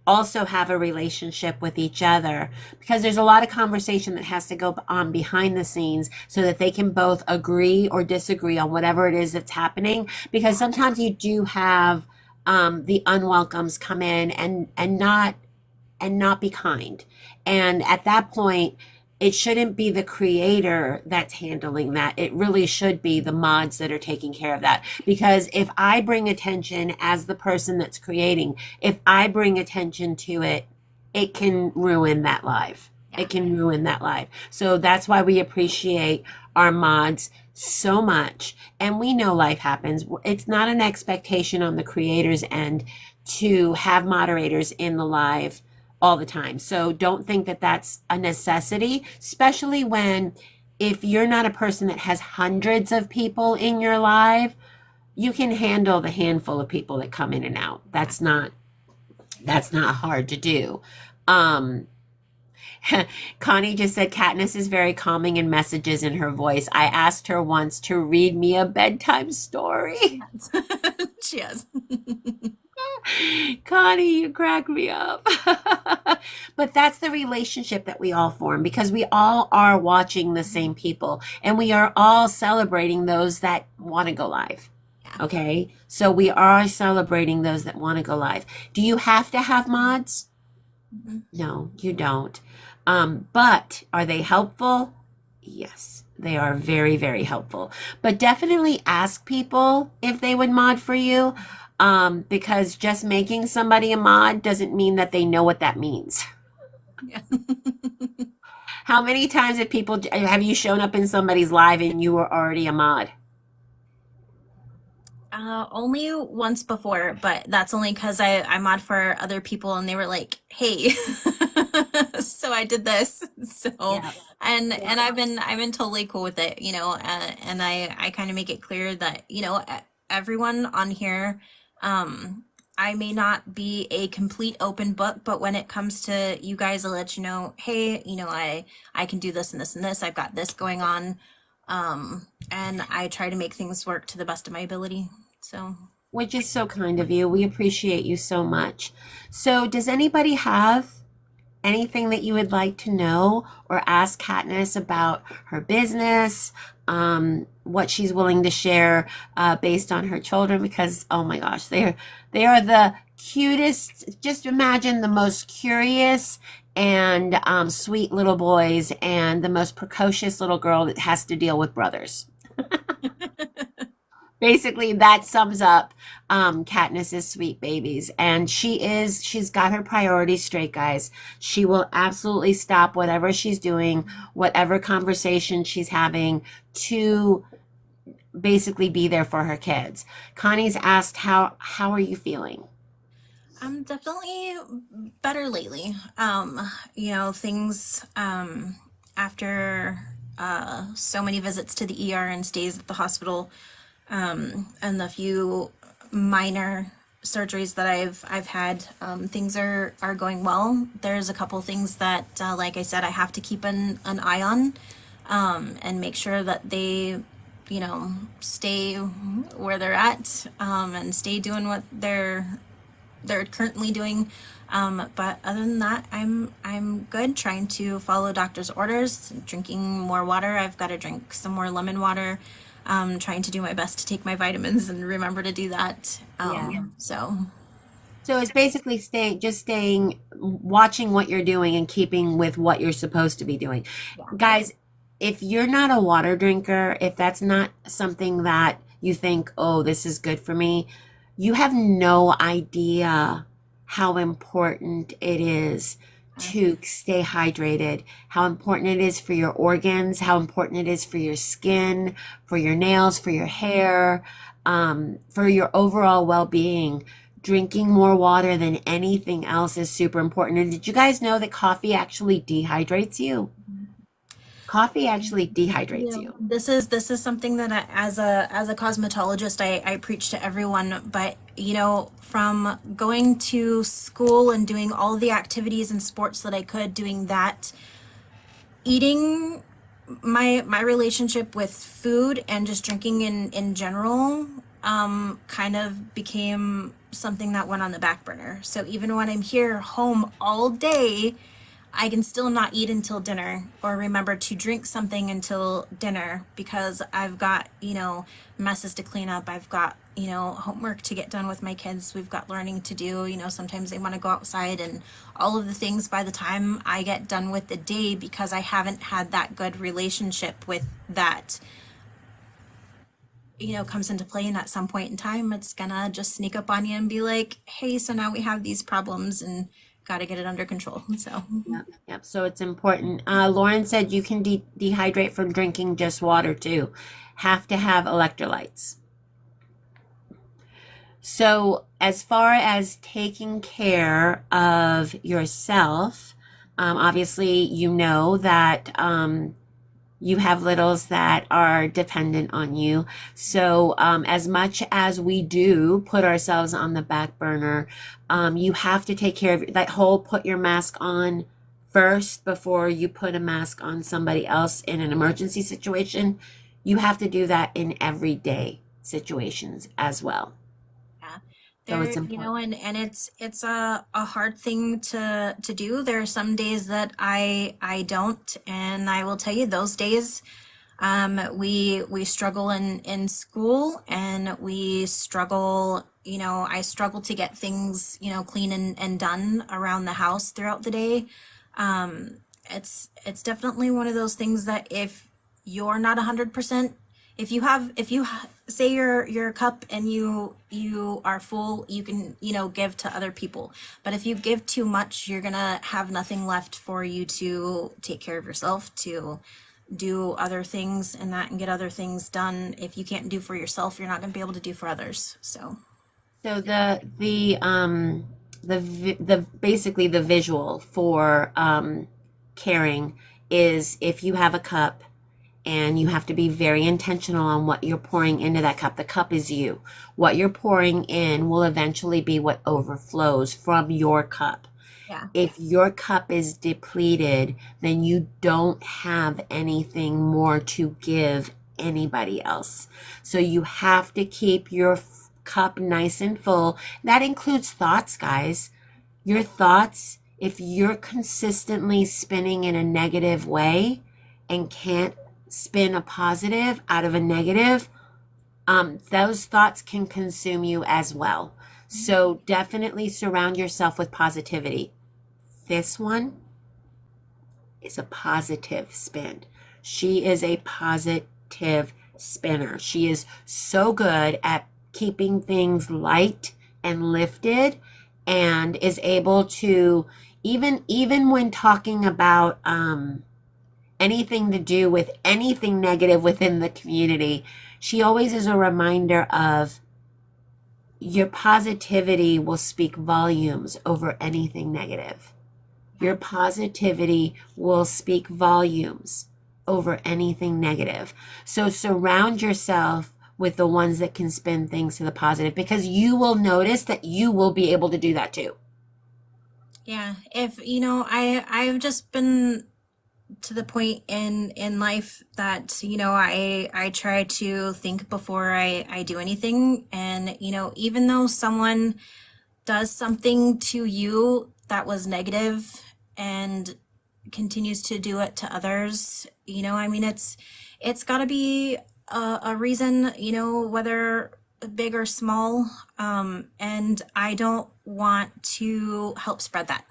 also have a relationship with each other, because there's a lot of conversation that has to go on behind the scenes so that they can both agree or disagree on whatever it is that's happening. Because sometimes you do have the unwelcomes come in and not be kind. And at that point, it shouldn't be the creator that's handling that. It really should be the mods that are taking care of that. Because if I bring attention as the person that's creating, if I bring attention to it, it can ruin that live. It can ruin that live. So that's why we appreciate our mods so much. And we know life happens. It's not an expectation on the creator's end to have moderators in the live all the time. So don't think that that's a necessity, especially when, if you're not a person that has hundreds of people in your live, you can handle the handful of people that come in and out. That's not That's not hard to do. Um, Connie just said Katniss is very calming in messages in her voice. I asked her once to read me a bedtime story. She is. Connie, you crack me up. But that's the relationship that we all form because we all are watching the same people and we are all celebrating those that want to go live. Yeah. Okay. So we are celebrating those that want to go live. Do you have to have mods? Mhm. No, you don't. But are they helpful? Yes, they are very, very helpful. But definitely ask people if they would mod for you, because just making somebody a mod doesn't mean that they know what that means. Yeah. How many times have you shown up in somebody's live and you were already a mod? Only once before, but that's only because I mod for other people and they were like, "Hey," so I did this. So Yeah. and I've been totally cool with it, and I kind of make it clear that everyone on here, I may not be a complete open book, but when it comes to you guys, I'll let you know, hey, I can do this and this and this. I've got this going on, and I try to make things work to the best of my ability. So, Which is so kind of you. We appreciate you so much. So, does anybody have anything that you would like to know or ask Katniss about her business, what she's willing to share based on her children? Because oh my gosh, they are the cutest. Just imagine the most curious and sweet little boys and the most precocious little girl that has to deal with brothers. Basically, that sums up Katniss's sweet babies. And she's got her priorities straight, guys. She will absolutely stop whatever she's doing, whatever conversation she's having to basically be there for her kids. Connie's asked, how are you feeling? I'm definitely better lately. Things after so many visits to the ER and stays at the hospital, and the few minor surgeries that I've had, things are going well. There's a couple things that, like I said, I have to keep an eye on, and make sure that they, stay where they're at, and stay doing what they're currently doing. But other than that, I'm good. Trying to follow doctor's orders, drinking more water. I've got to drink some more lemon water. Trying to do my best to take my vitamins and remember to do that. Yeah. So So it's basically staying, watching what you're doing and keeping with what you're supposed to be doing. Guys, if you're not a water drinker, if that's not something that you think, oh, this is good for me, you have no idea how important it is to stay hydrated, how important it is for your organs, how important it is for your skin, for your nails, for your hair, for your overall well-being. Drinking more water than anything else is super important. And did you guys know that coffee actually dehydrates you? Coffee actually dehydrates you. this is something that as a cosmetologist I preach to everyone. But from going to school and doing all the activities and sports that I could, doing that, eating, my relationship with food and just drinking in general, kind of became something that went on the back burner. So even when I'm here home all day, I can still not eat until dinner or remember to drink something until dinner because I've got, messes to clean up. I've got, homework to get done with my kids. We've got learning to do. Sometimes they want to go outside and all of the things by the time I get done with the day, because I haven't had that good relationship with that, comes into play. And at some point in time, it's gonna just sneak up on you and be like, hey, so now we have these problems and got to get it under control. So, Yep, yep. So it's important. Lauren said you can dehydrate from drinking just water too. Have to have electrolytes. So as far as taking care of yourself, obviously you know that You have littles that are dependent on you. So, as much as we do put ourselves on the back burner, you have to take care of that whole put your mask on first before you put a mask on somebody else in an emergency situation. You have to do that in everyday situations as well. Yeah. So There, it's important. and it's a hard thing to do. There are some days that I don't, and I will tell you those days, we struggle in school, and we struggle, I struggle to get things, clean and done around the house throughout the day. It's definitely one of those things that if you're not 100%, say your cup and you are full, you can, give to other people. But if you give too much, you're gonna have nothing left for you to take care of yourself, to do other things and get other things done. If you can't do for yourself, you're not gonna be able to do for others. So So the basically the visual for caring is if you have a cup and you have to be very intentional on what you're pouring into that cup. The cup is you. What you're pouring in will eventually be what overflows from your cup. yeah. If your cup is depleted, then you don't have anything more to give anybody else. So you have to keep your cup nice and full. That includes thoughts, guys. Your thoughts, if you're consistently spinning in a negative way and can't spin a positive out of a negative, those thoughts can consume you as well. So definitely surround yourself with positivity. This one is a positive spin. She is a positive spinner. She is so good at keeping things light and lifted and is able to even when talking about anything to do with anything negative within the community, she always is a reminder of your positivity will speak volumes over anything negative. Your positivity will speak volumes over anything negative. So surround yourself with the ones that can spin things to the positive because you will notice that you will be able to do that too. Yeah, if I've just been to the point in life that I try to think before I do anything, and even though someone does something to you that was negative and continues to do it to others, I mean, it's got to be a reason, whether big or small. And I don't want to help spread that.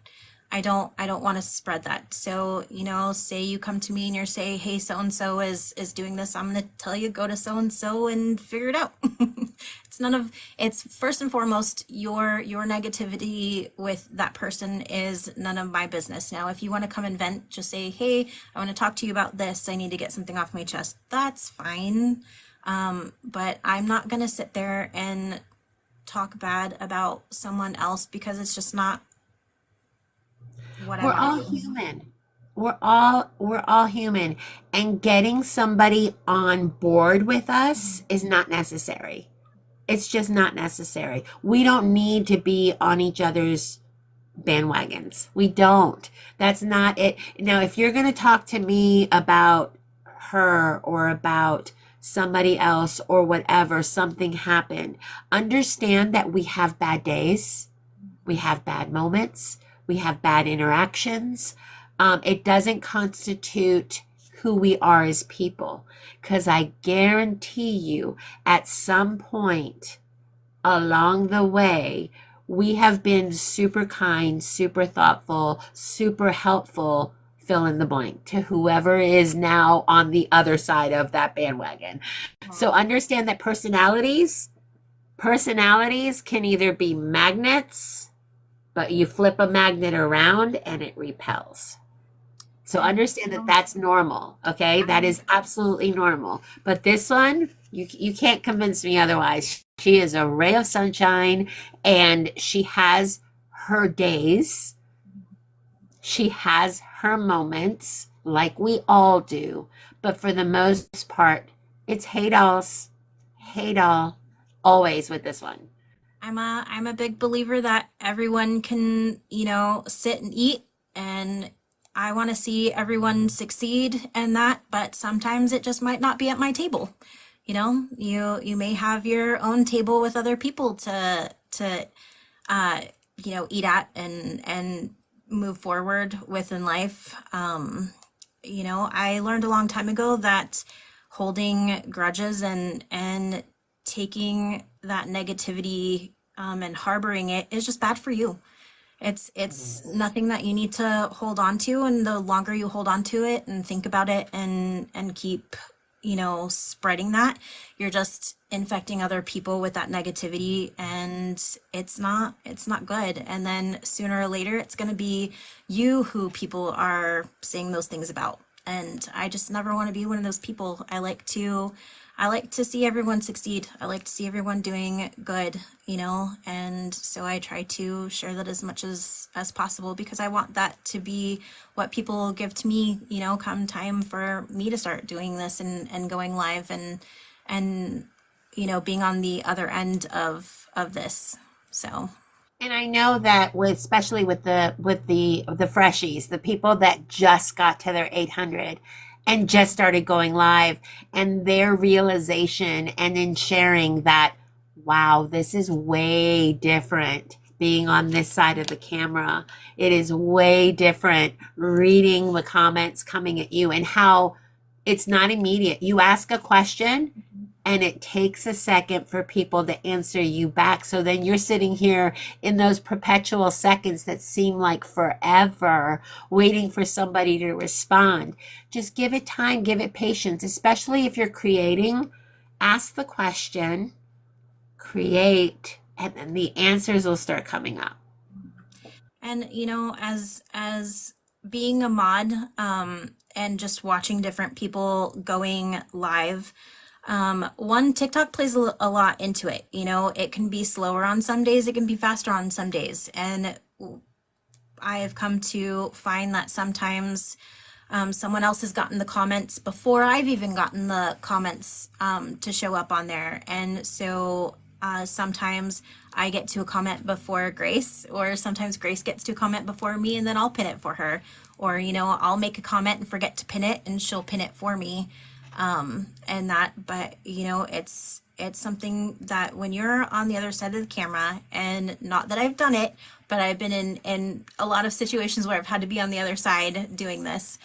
I don't want to spread that. So, say you come to me and you're say, hey, so and so is doing this. I'm gonna tell you, go to so and so and figure it out. It's first and foremost your negativity with that person is none of my business. Now, if you want to come and vent, just say, hey, I want to talk to you about this. I need to get something off my chest. That's fine. But I'm not gonna sit there and talk bad about someone else because it's just not what I We're want all to do. human. We're all human. And getting somebody on board with us is not necessary. It's just not necessary. We don't need to be on each other's bandwagons. We don't. That's not it. Now, if you're going to talk to me about her or about somebody else or whatever, something happened, understand that we have bad days, we have bad moments, we have bad interactions. It doesn't constitute who we are as people, because I guarantee you, at some point along the way, we have been super kind, super thoughtful, super helpful, fill in the blank, to whoever is now on the other side of that bandwagon. So understand that personalities can either be magnets, but you flip a magnet around and it repels. So And understand that that's normal, okay? That is absolutely normal. But this one, you can't convince me otherwise. She is a ray of sunshine and she has her days. She has her moments like we all do. But for the most part, it's hate all, always with this one. I'm a big believer that everyone can, sit and eat, and I want to see everyone succeed in that, but sometimes it just might not be at my table. You may have your own table with other people to uh, eat at and move forward with in life. I learned a long time ago that holding grudges and taking that negativity and harboring it is just bad for you. It's nothing that you need to hold on to, and the longer you hold on to it and think about it and keep, spreading that, you're just infecting other people with that negativity, and it's not good. And then sooner or later it's going to be you who people are saying those things about. And I just never want to be one of those people. I like to see everyone succeed. I like to see everyone doing good, and so I try to share that as much as possible, because I want that to be what people give to me, come time for me to start doing this and going live and being on the other end of this. So And I know that with especially with the freshies, the people that just got to their 800 and just started going live, and their realization and in sharing that, wow, this is way different being on this side of the camera. It is way different reading the comments coming at you, and how it's not immediate. You ask a question and it takes a second for people to answer you back. So then you're sitting here in those perpetual seconds that seem like forever, waiting for somebody to respond. Just give it time, give it patience, especially if you're creating. Ask the question, create, and then the answers will start coming up. And as being a mod, and just watching different people going live, one, TikTok plays a lot into it. It can be slower on some days, it can be faster on some days. And I have come to find that sometimes someone else has gotten the comments before I've even gotten the comments to show up on there. And so sometimes I get to a comment before Grace, or sometimes Grace gets to a comment before me, and then I'll pin it for her. Or, I'll make a comment and forget to pin it, and she'll pin it for me. And that, but it's something that when you're on the other side of the camera, and not that I've done it, but I've been in a lot of situations where I've had to be on the other side doing this.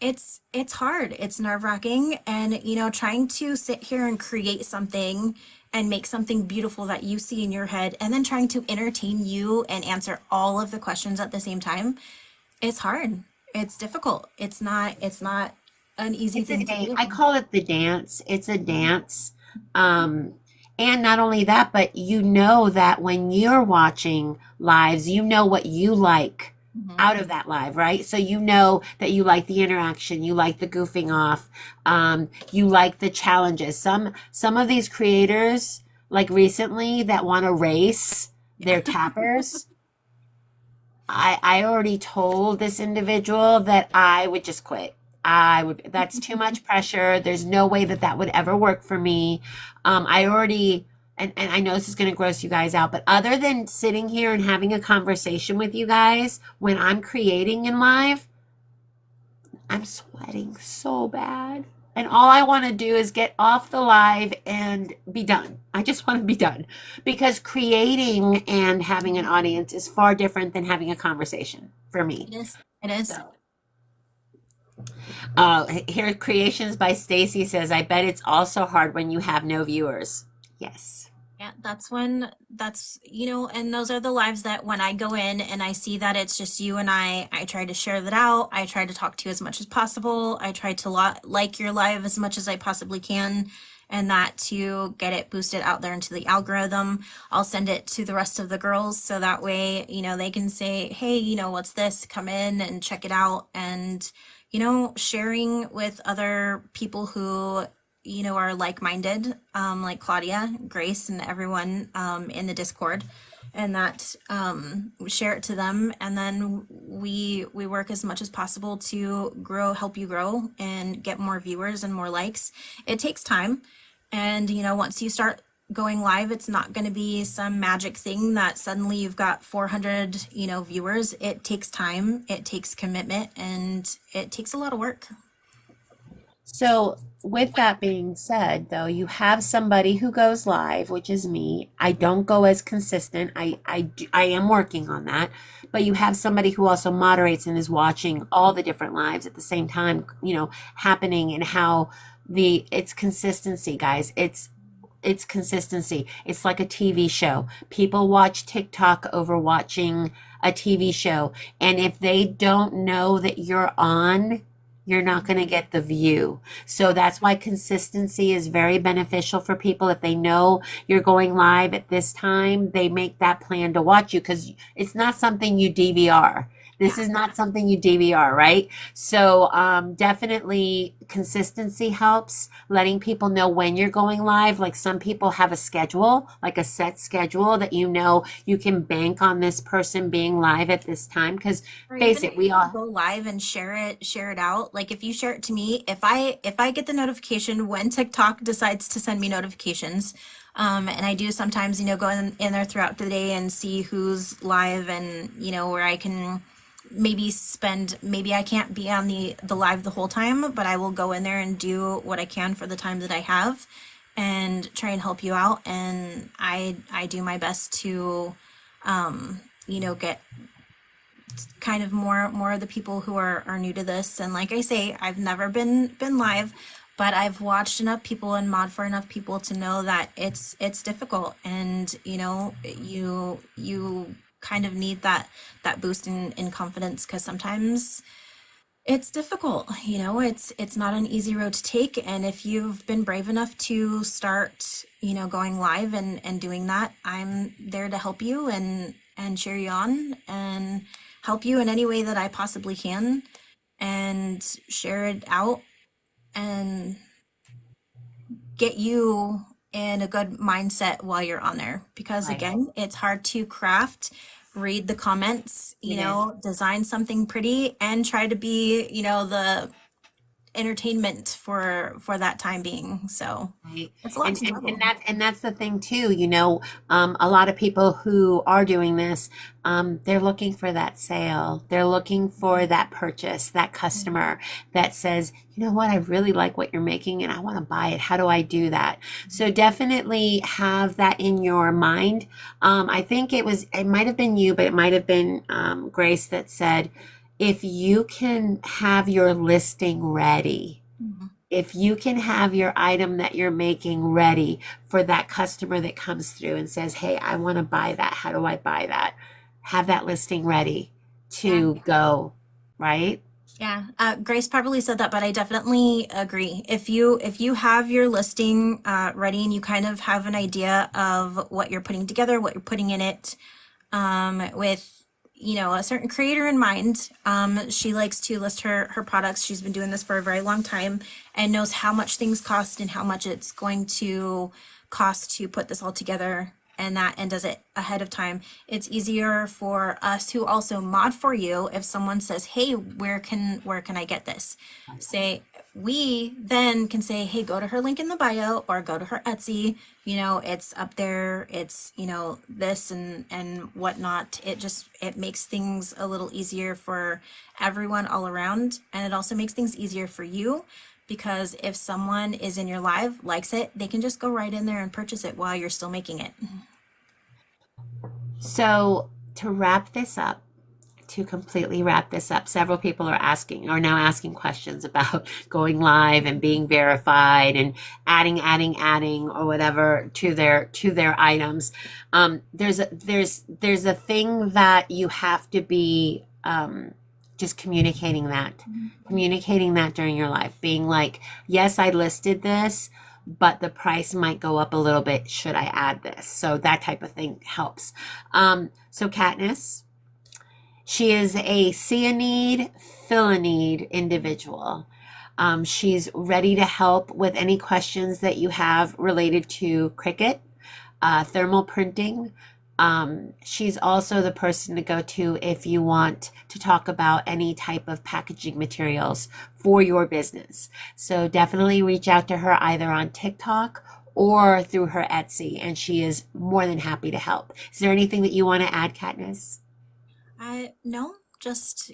It's hard, it's nerve-wracking, and trying to sit here and create something and make something beautiful that you see in your head, and then trying to entertain you and answer all of the questions at the same time, it's hard. It's difficult. It's not an easy It's a thing to dance. do. I call it the dance. It's a dance. And not only that, but you know that when you're watching lives, you know what you like Mhm. out of that live, right? So you know that you like the interaction, you like the goofing off, you like the challenges. Some of these creators, like recently, that want to race their tappers. I already told this individual that I would just quit. That's too much pressure. There's no way that that would ever work for me. I already, and I know this is going to gross you guys out, but other than sitting here and having a conversation with you guys when I'm creating in live, I'm sweating so bad. And all I want to do is get off the live and be done. I just want to be done, because creating and having an audience is far different than having a conversation for me. It is. It is. So, here, Creations by Stacy says, I bet it's also hard when you have no viewers. Yes. Yeah, and those are the lives that when I go in and I see that it's just you and I try to share that out. I try to talk to you as much as possible. I try to like your live as much as I possibly can, and that to get it boosted out there into the algorithm. I'll send it to the rest of the girls so that way, they can say, hey, what's this? Come in and check it out. And, sharing with other people who are like-minded, like Claudia, Grace, and everyone in the Discord, and that we share it to them, and then we work as much as possible to help you grow and get more viewers and more likes. It takes time. And, once you start going live, it's not going to be some magic thing that suddenly you've got 400, viewers. It takes time, it takes commitment, and it takes a lot of work. So, with that being said, though, you have somebody who goes live, which is me. I don't go as consistent. I am working on that. But you have somebody who also moderates and is watching all the different lives at the same time, happening, and how it's consistency, guys. It's consistency. It's like a TV show. People watch TikTok over watching a TV show. And if they don't know that you're on, you're not going to get the view. So that's why consistency is very beneficial for people. If they know you're going live at this time, they make that plan to watch you, because it's not something you DVR. This is not something you DVR, right? So definitely consistency helps. Letting people know when you're going live. Like, some people have a schedule, like a set schedule that you can bank on this person being live at this time. Because Or face even it, if we you all. go live and share it out. Like, if you share it to me, if I get the notification when TikTok decides to send me notifications, and I do sometimes, go in there throughout the day and see who's live, and where I can maybe I can't be on the live the whole time, but I will go in there and do what I can for the time that I have and try and help you out. And I do my best to get kind of more of the people who are new to this. And like I say, I've never been live, but I've watched enough people and mod for enough people to know that it's difficult. And you kind of need that boost in confidence, because sometimes it's difficult. It's not an easy road to take. And if you've been brave enough to start going live and doing that, I'm there to help you and cheer you on and help you in any way that I possibly can, and share it out and get you in a good mindset while you're on there. Because Right. again, it's hard to craft, read the comments, It is. design something pretty, and try to be, the entertainment for that time being. So Right. it's a lot And, to and juggle. and that's the thing too, a lot of people who are doing this, they're looking for that sale. They're looking for that purchase, that customer that says, you know what, I really like what you're making and I want to buy it. How do I do that? So definitely have that in your mind. I think it might have been you, but it might have been Grace that said, if you can have your listing ready, Mhm. if you can have your item that you're making ready for that customer that comes through and says, hey, I want to buy that. How do I buy that? Have that listing ready Yeah. to go, right? Yeah, Grace probably said that, but I definitely agree. If you have your listing ready, and you kind of have an idea of what you're putting together, what you're putting in it, with a certain creator in mind. She likes to list her products. She's been doing this for a very long time and knows how much things cost and how much it's going to cost to put this all together, and does it ahead of time. It's easier for us who also mod for you if someone says, hey, where can I get this? Say, we then can say, hey, go to her link in the bio or go to her Etsy. It's up there. It's this and whatnot. It makes things a little easier for everyone all around, and it also makes things easier for you, because if someone is in your live, likes it, they can just go right in there and purchase it while you're still making it. So to completely wrap this up, several people are now asking questions about going live and being verified and adding or whatever to their items. There's a thing that you have to be just communicating that during your life, being like, yes, I listed this, but the price might go up a little bit. Should I add this? So that type of thing helps. So Katniss, she is a see a need, fill a need individual. She's ready to help with any questions that you have related to Cricut, thermal printing, She's also the person to go to if you want to talk about any type of packaging materials for your business. So definitely reach out to her either on TikTok or through her Etsy, and she is more than happy to help. Is there anything that you want to add, Katniss? I no, just,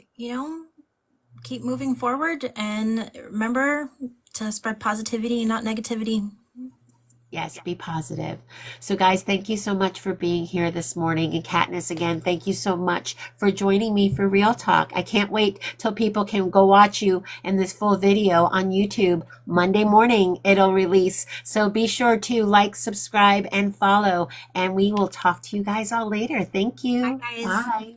keep moving forward and remember to spread positivity, not negativity. Yes, be positive. So, guys, thank you so much for being here this morning. And Katniss, again, thank you so much for joining me for Real Talk. I can't wait till people can go watch you in this full video on YouTube. Monday morning, it'll release. So be sure to like, subscribe, and follow. And we will talk to you guys all later. Thank Bye, you. guys. Bye.